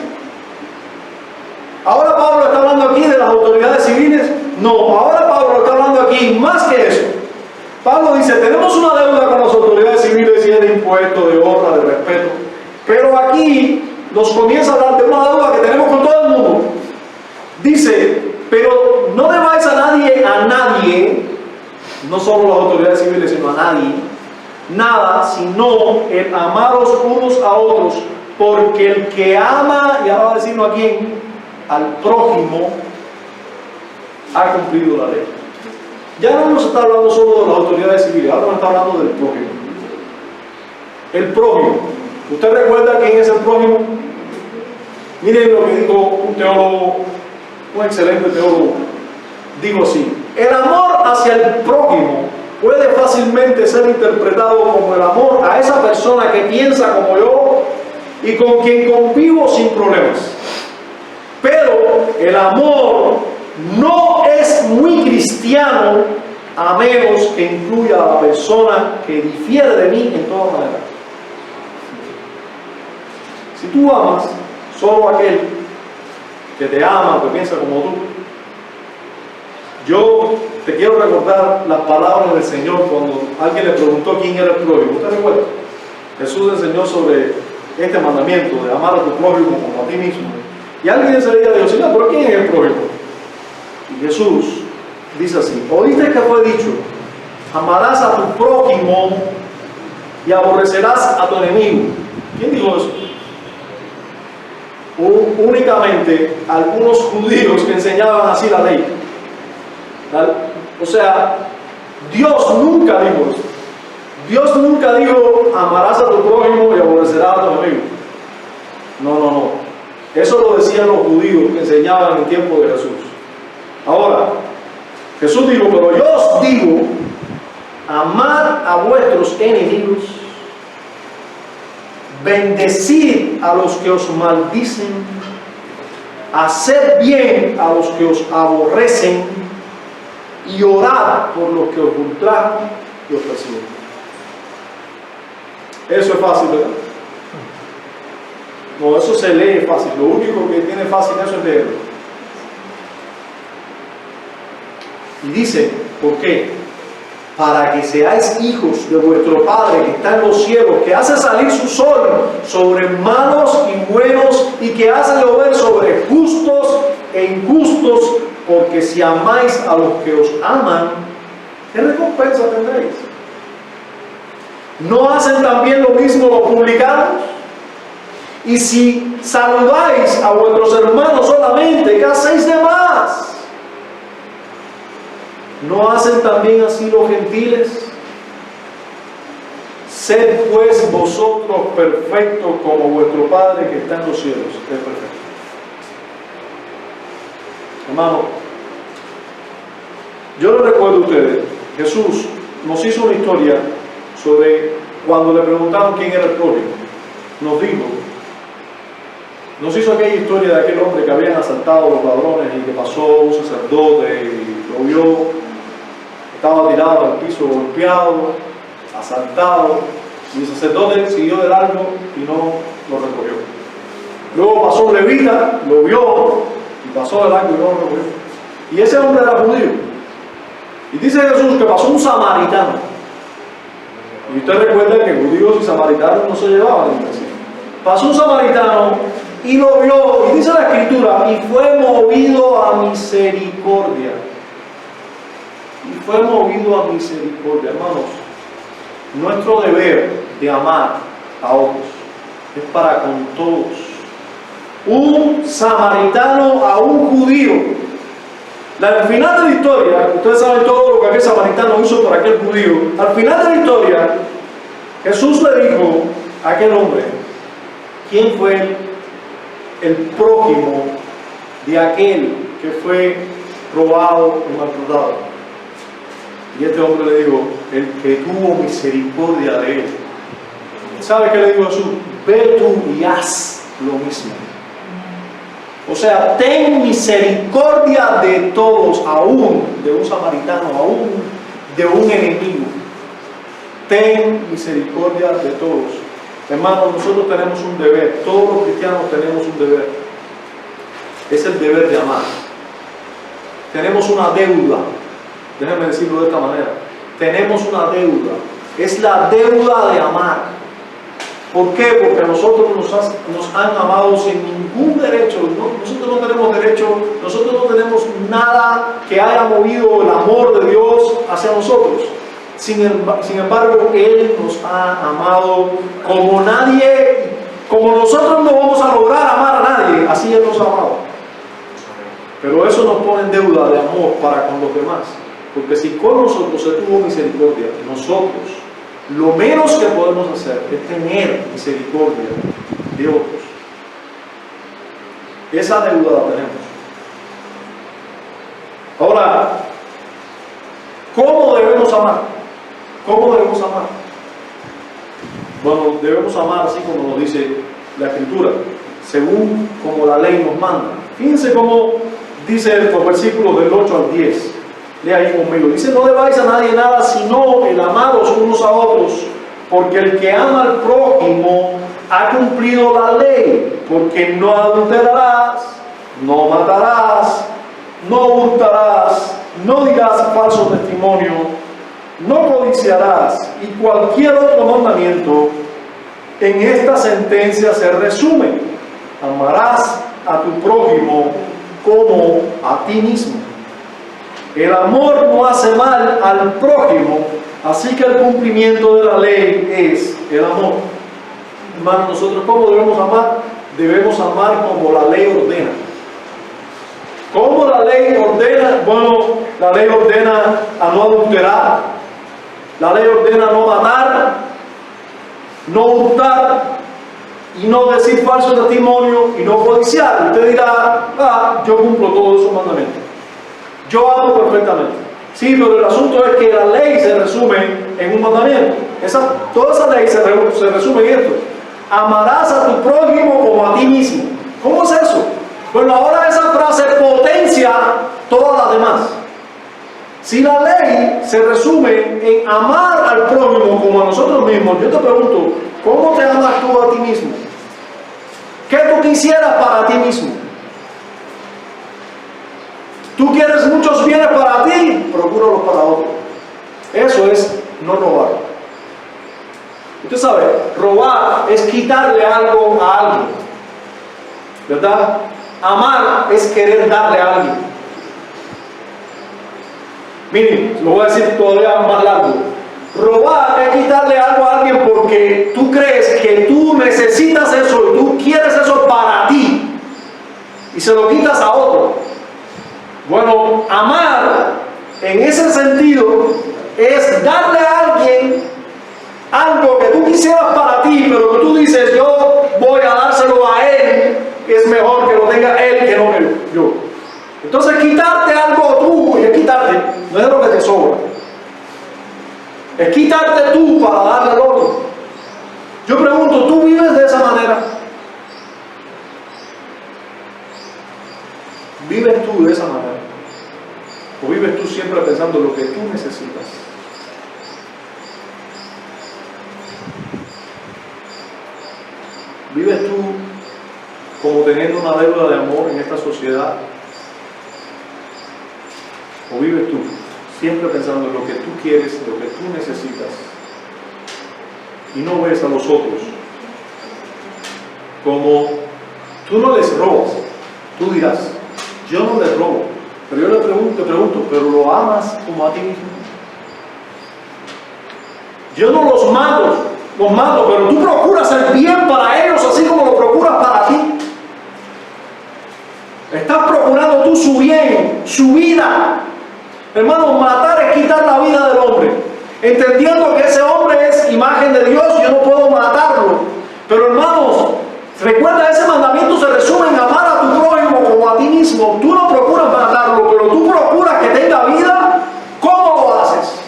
Ahora Pablo está hablando aquí de las autoridades civiles. No, ahora Pablo está hablando aquí más que eso. Pablo dice, tenemos una deuda con las autoridades civiles y es de impuesto, de honra, de respeto. Pero aquí nos comienza a hablar de una deuda que tenemos con todo el mundo. Dice, pero no debáis a nadie, no solo las autoridades civiles, sino a nadie, nada, sino el amaros unos a otros, porque el que ama, y ahora va a decirnos a quién, al prójimo, ha cumplido la ley. Ya no nos está hablando solo de las autoridades civiles, ahora nos está hablando del prójimo. El prójimo. ¿Usted recuerda quién es el prójimo? Miren lo que dijo un teólogo, un excelente teólogo. Digo así: el amor hacia el prójimo puede fácilmente ser interpretado como el amor a esa persona que piensa como yo y con quien convivo sin problemas. Pero el amor no es muy cristiano a menos que incluya a la persona que difiere de mí en toda manera. Si tú amas solo a aquel que te ama, que piensa como tú, yo te quiero recordar las palabras del Señor cuando alguien le preguntó quién era el prójimo. ¿Usted recuerda? Jesús enseñó sobre este mandamiento de amar a tu prójimo como a ti mismo. Y alguien se le dijo, Señor, ¿pero quién es el prójimo? Y Jesús dice así: oíste que fue dicho, amarás a tu prójimo y aborrecerás a tu enemigo. ¿Quién dijo eso? Únicamente algunos judíos que enseñaban así la ley. O sea, Dios nunca dijo eso. Dios nunca dijo, amarás a tu prójimo y aborrecerás a tu enemigo. No. Eso lo decían los judíos que enseñaban en el tiempo de Jesús. Ahora, Jesús dijo, pero yo os digo, amad a vuestros enemigos, bendecid a los que os maldicen, haced bien a los que os aborrecen y orad por los que os ultrajan y os persiguen. Eso es fácil, ¿verdad? No, eso se lee fácil. Lo único que tiene fácil eso es leerlo. Y dice, ¿por qué? Para que seáis hijos de vuestro Padre que está en los cielos, que hace salir su sol sobre malos y buenos, y que hace llover sobre justos e injustos, porque si amáis a los que os aman, ¿qué recompensa tendréis? ¿No hacen también lo mismo los publicanos? Y si saludáis a vuestros hermanos solamente, ¿qué hacéis de más? ¿No hacen también así los gentiles? Sed pues vosotros perfectos como vuestro Padre que está en los cielos es perfecto. Hermano, yo les recuerdo a ustedes, Jesús nos hizo una historia sobre cuando le preguntaron quién era el prójimo. Nos hizo aquella historia de aquel hombre que habían asaltado a los ladrones y que pasó un sacerdote y lo vio. Estaba tirado al piso, golpeado, asaltado, y el sacerdote siguió de largo y no lo recogió. Luego pasó un levita, lo vio y pasó de largo y no lo recogió. Y ese hombre era judío. Y dice Jesús que pasó un samaritano. Y usted recuerda que judíos y samaritanos no se llevaban entre sí. Pasó un samaritano y lo vio, y dice la Escritura, y fue movido a misericordia. Y fue movido a misericordia. Hermanos, nuestro deber de amar a otros es para con todos. Un samaritano a un judío. Al final de la historia, ustedes saben todo lo que aquel samaritano hizo por aquel judío. Al final de la historia, Jesús le dijo a aquel hombre, ¿quién fue el prójimo de aquel que fue robado y maltratado? Y este hombre le dijo, el que tuvo misericordia de él. ¿Sabe qué le dijo Jesús? Ve tú y haz lo mismo. O sea, ten misericordia de todos, aún de un samaritano, aún de un enemigo. Ten misericordia de todos. Hermanos, nosotros tenemos un deber, todos los cristianos tenemos un deber. Es el deber de amar. Tenemos una deuda, déjenme decirlo de esta manera. tenemos una deuda. Es la deuda de amar. ¿Por qué? Porque a nosotros nos han amado sin ningún derecho. Nosotros no tenemos derecho, nosotros no tenemos nada que haya movido el amor de Dios hacia nosotros. Sin embargo, Él nos ha amado como nadie, como nosotros no vamos a lograr amar a nadie, así Él nos ha amado. Pero eso nos pone en deuda de amor para con los demás. Porque si con nosotros se tuvo misericordia, nosotros, lo menos que podemos hacer es tener misericordia de otros. Esa deuda la tenemos. Ahora, ¿cómo debemos amar? ¿Cómo debemos amar? Bueno, debemos amar así como nos dice la Escritura, según como la ley nos manda. Fíjense cómo dice los versículos del 8 al 10. Lea ahí conmigo. Dice: no debáis a nadie nada sino el amaros unos a otros, porque el que ama al prójimo ha cumplido la ley, porque no adulterarás, no matarás, no hurtarás, no dirás falso testimonio, no codiciarás, y cualquier otro mandamiento. En esta sentencia se resume: amarás a tu prójimo como a ti mismo. El amor no hace mal al prójimo, así que el cumplimiento de la ley es el amor. Hermanos, nosotros ¿cómo debemos amar? Debemos amar como la ley ordena. ¿Cómo la ley ordena? Bueno, la ley ordena a no adulterar, la ley ordena no matar, no hurtar y no decir falso testimonio y no codiciar. Usted dirá: yo cumplo todos esos mandamientos, yo amo perfectamente. Sí, pero el asunto es que la ley se resume en un mandamiento. Toda esa ley se resume en esto: amarás a tu prójimo como a ti mismo. ¿Cómo es eso? Bueno, ahora esa frase potencia todas las demás. Si la ley se resume en amar al prójimo como a nosotros mismos, yo te pregunto: ¿cómo te amas tú a ti mismo? ¿Qué tú quisieras para ti mismo? Tú quieres muchos bienes para ti, procúralos para otros. Eso es no robar. Usted sabe, robar es quitarle algo a alguien, ¿verdad? Amar es querer darle a alguien. Miren, lo voy a decir todavía más largo. Robar es quitarle algo a alguien porque tú crees que tú necesitas eso y tú quieres eso para ti y se lo quitas a otro. Bueno, amar en ese sentido es darle a alguien algo que tú quisieras para ti, pero que tú dices: yo voy a dárselo a él, es mejor que lo tenga él que no yo. Entonces, quitarte algo tú, y es quitarte, no es lo que te sobra, es quitarte tú para darle al otro. Yo pregunto: ¿tú vives de esa manera? ¿Vives tú de esa manera? ¿O vives tú siempre pensando en lo que tú necesitas? ¿Vives tú como teniendo una deuda de amor en esta sociedad? ¿O vives tú siempre pensando en lo que tú quieres, lo que tú necesitas? Y no ves a los otros como tú no les robas. Tú dirás: yo no les robo. Pero yo te pregunto, ¿pero lo amas como a ti mismo? Yo no los mato, pero tú procuras el bien para ellos así como lo procuras para ti. Estás procurando tú su bien, su vida. Hermanos, matar es quitar la vida del hombre. Entendiendo que ese hombre es imagen de Dios, yo no puedo matarlo. Pero hermanos, recuerda, ese mandamiento se resume en amar a tu prójimo como a ti mismo. Tú no procuras matarlo, pero tú procuras que tenga vida. ¿Cómo lo haces?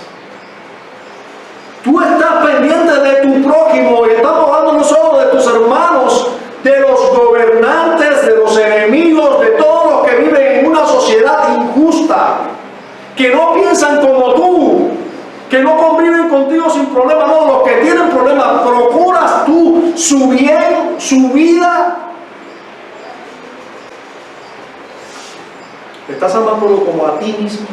Tú estás pendiente de tu prójimo, y estamos hablando no solo de tus hermanos, de los gobernantes, de los enemigos, de todos los que viven en una sociedad injusta, que no piensan como tú, que no conviven contigo sin problema. No, los que tienen problemas, procuras tú su bien, su vida. ¿Estás amándolo como a ti mismo?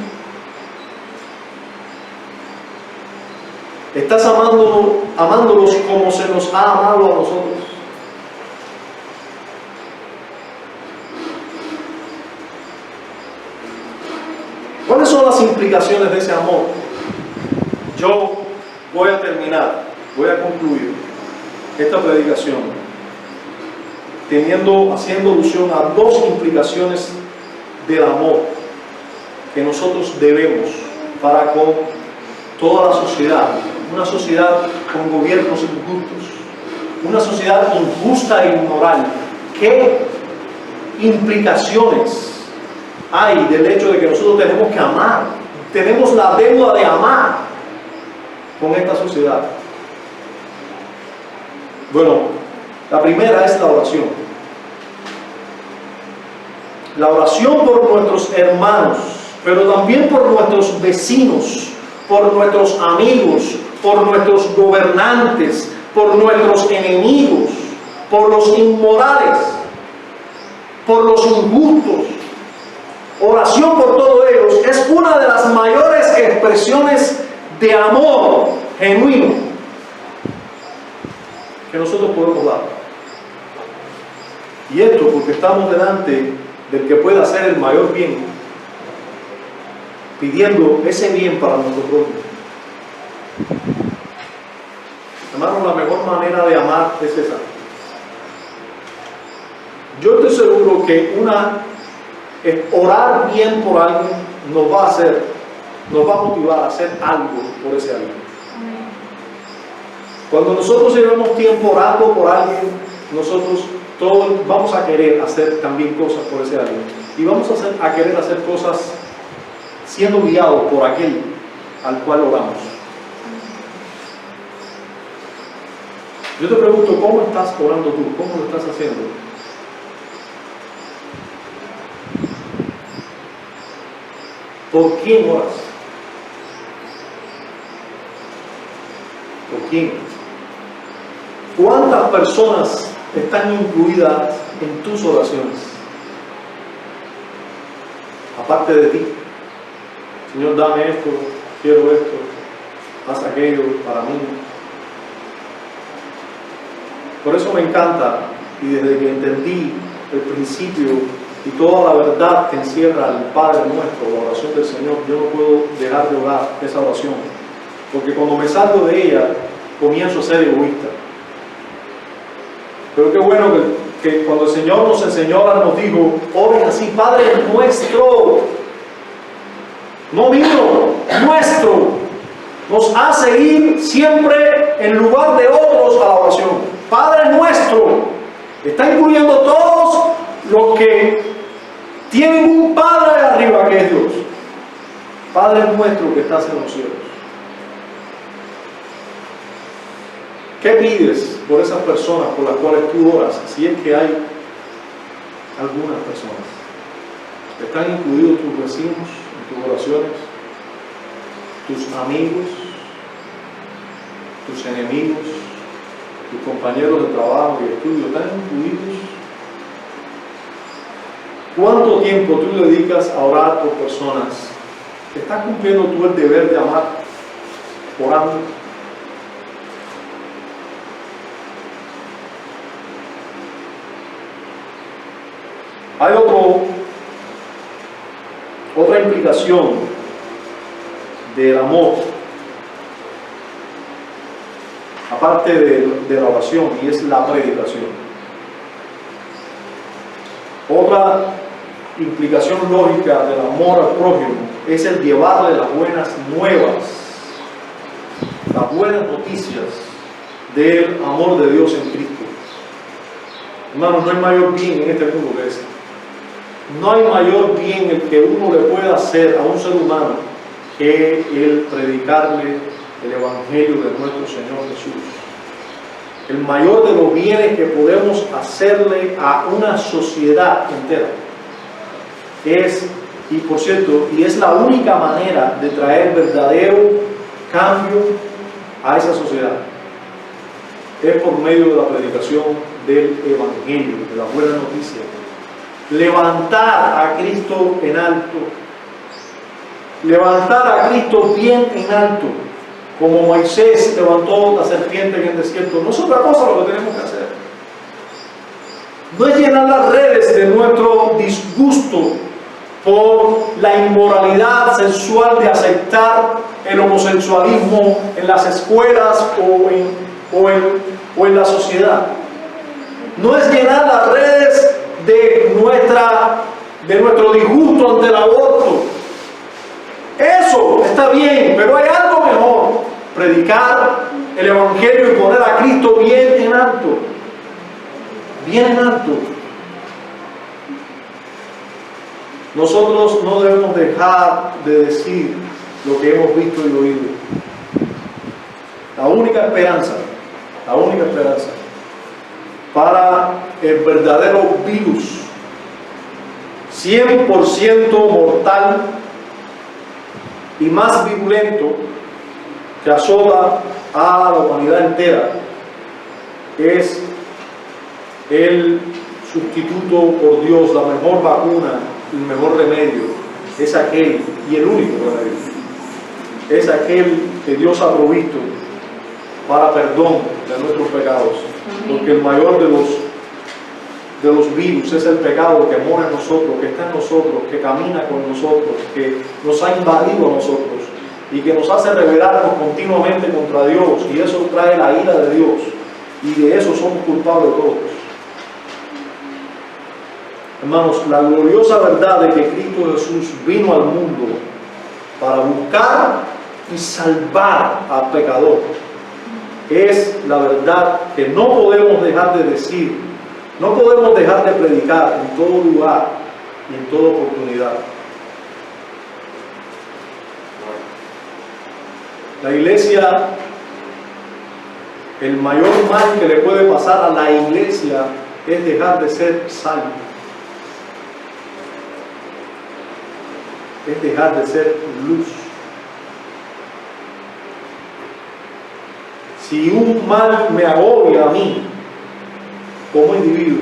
¿Estás amándolos como se nos ha amado a nosotros? ¿Cuáles son las implicaciones de ese amor? Yo voy a terminar, voy a concluir esta predicación haciendo alusión a dos implicaciones del amor que nosotros debemos para con toda la sociedad, una sociedad con gobiernos injustos, una sociedad injusta e inmoral. ¿Qué implicaciones hay del hecho de que nosotros tenemos que amar? Tenemos la deuda de amar con esta sociedad. Bueno, la primera es la oración. La oración por nuestros hermanos, pero también por nuestros vecinos, por nuestros amigos, por nuestros gobernantes, por nuestros enemigos, por los inmorales, por los injustos. Oración por todos ellos es una de las mayores expresiones de amor genuino que nosotros podemos dar. Y esto porque estamos delante del que puede hacer el mayor bien, pidiendo ese bien para nuestro prójimo. Hermanos, la mejor manera de amar es esa. Yo estoy seguro que orar bien por alguien nos va a motivar a hacer algo por ese alguien. Cuando nosotros llevamos tiempo orando por alguien, nosotros todos vamos a querer hacer también cosas por ese alguien. Y vamos a querer hacer cosas siendo guiados por aquel al cual oramos. Yo te pregunto, ¿cómo estás orando tú? ¿Cómo lo estás haciendo? ¿Por quién oras? ¿Por quién? ¿Cuántas personas están incluidas en tus oraciones? Aparte de ti. Señor, dame esto, quiero esto, haz aquello para mí. Por eso me encanta, y desde que entendí el principio y toda la verdad que encierra el Padre Nuestro, la oración del Señor, yo no puedo dejar de orar esa oración, porque cuando me salgo de ella comienzo a ser egoísta. Pero qué bueno que cuando el Señor nos enseñó, ahora nos dijo, oren así: Padre nuestro, no mío, nuestro. Nos hace ir siempre en lugar de otros a la oración. Padre nuestro, está incluyendo todos los que tienen un Padre arriba, que es Dios. Padre nuestro que estás en los cielos. ¿Qué pides por esas personas por las cuales tú oras? Si es que hay algunas personas. ¿Están incluidos tus vecinos en tus oraciones? ¿Tus amigos? ¿Tus enemigos? ¿Tus compañeros de trabajo y estudio? ¿Están incluidos? ¿Cuánto tiempo tú dedicas a orar por personas? ¿Estás cumpliendo tú el deber de amar orando? Hay otra implicación del amor, aparte de la oración, y es la predicación. Otra implicación lógica del amor al prójimo es el llevarle las buenas nuevas, las buenas noticias del amor de Dios en Cristo. Hermanos, no hay mayor bien en este mundo que ese. No hay mayor bien el que uno le pueda hacer a un ser humano que el predicarle el Evangelio de nuestro Señor Jesús. El mayor de los bienes que podemos hacerle a una sociedad entera es, y por cierto, y es la única manera de traer verdadero cambio a esa sociedad, es por medio de la predicación del Evangelio, de la buena noticia. Levantar a Cristo en alto, levantar a Cristo bien en alto, como Moisés levantó la serpiente en el desierto. No es otra cosa lo que tenemos que hacer. No es llenar las redes de nuestro disgusto por la inmoralidad sexual de aceptar el homosexualismo en las escuelas o en la sociedad. No es llenar las redes de nuestro disgusto ante el aborto. Eso está bien, pero hay algo mejor: predicar el Evangelio y poner a Cristo bien en alto. Bien en alto. Nosotros no debemos dejar de decir lo que hemos visto y oído. La única esperanza para el verdadero virus 100% mortal y más virulento que azota a la humanidad entera es el sustituto por Dios, la mejor vacuna, el mejor remedio. Es aquel, y el único remedio, es aquel que Dios ha provisto para perdón de nuestros pecados. Porque el mayor de los virus es el pecado que mora en nosotros, que está en nosotros, que camina con nosotros, que nos ha invadido a nosotros y que nos hace rebelarnos continuamente contra Dios, y eso trae la ira de Dios, y de eso somos culpables todos. Hermanos, la gloriosa verdad de que Cristo Jesús vino al mundo para buscar y salvar al pecador es la verdad que no podemos dejar de decir, no podemos dejar de predicar en todo lugar y en toda oportunidad. La iglesia, el mayor mal que le puede pasar a la iglesia es dejar de ser sal. Es dejar de ser luz. Si un mal me agobia a mí como individuo,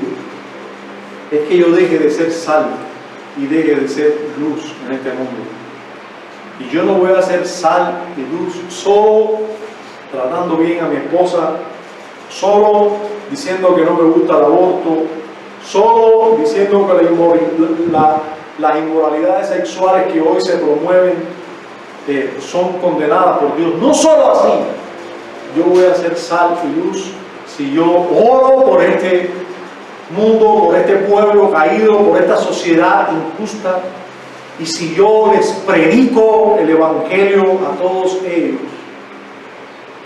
es que yo deje de ser sal y deje de ser luz en este mundo. Y yo no voy a ser sal y luz solo tratando bien a mi esposa, solo diciendo que no me gusta el aborto, solo diciendo que las inmoralidades sexuales que hoy se promueven son condenadas por Dios. No solo así, yo voy a ser sal y luz si yo oro por este mundo, por este pueblo caído, por esta sociedad injusta, y si yo les predico el Evangelio a todos ellos.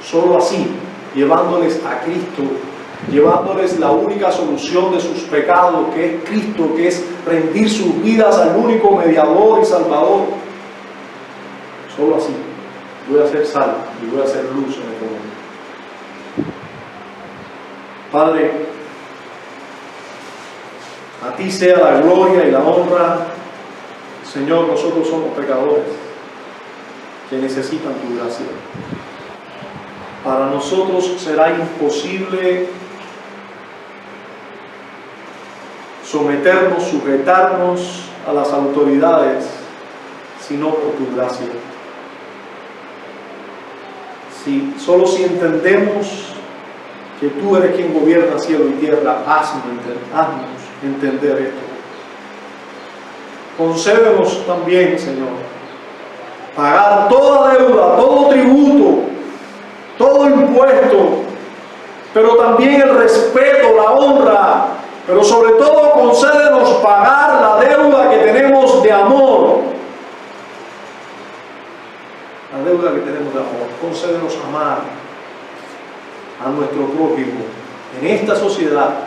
Solo así, llevándoles a Cristo, llevándoles la única solución de sus pecados, que es Cristo, que es rendir sus vidas al único mediador y salvador. Solo así voy a ser sal y voy a ser luz en este mundo. Padre, a ti sea la gloria y la honra. Señor, nosotros somos pecadores que necesitan tu gracia. Para nosotros será imposible someternos, sujetarnos a las autoridades, sino por tu gracia. Solo si entendemos que tú eres quien gobierna cielo y tierra, haznos entender esto. Concédenos también, Señor, pagar toda deuda, todo tributo, todo impuesto, pero también el respeto, la honra, pero sobre todo concédenos pagar la deuda que tenemos de amor. La deuda que tenemos de amor. Concédenos amar a nuestro prójimo en esta sociedad.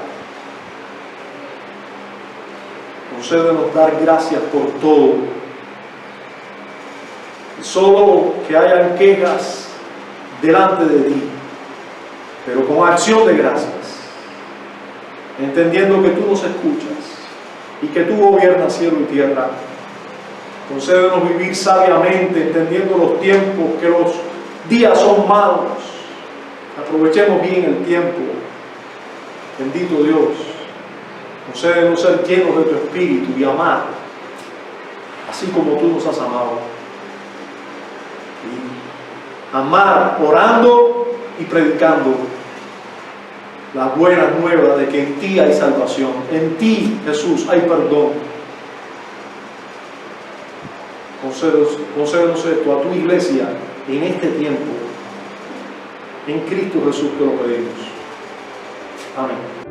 Concédenos dar gracias por todo. Solo que hayan quejas delante de ti, pero con acción de gracias, entendiendo que tú nos escuchas y que tú gobiernas cielo y tierra. Concédenos vivir sabiamente, entendiendo los tiempos, que los días son malos. Aprovechemos bien el tiempo. Bendito Dios. Concédenos ser llenos de tu espíritu y amar, así como tú nos has amado. amar, orando y predicando la buena nueva de que en ti hay salvación, en ti, Jesús, hay perdón. Concédenos esto a tu iglesia en este tiempo. En Cristo Jesús te lo pedimos. Amén.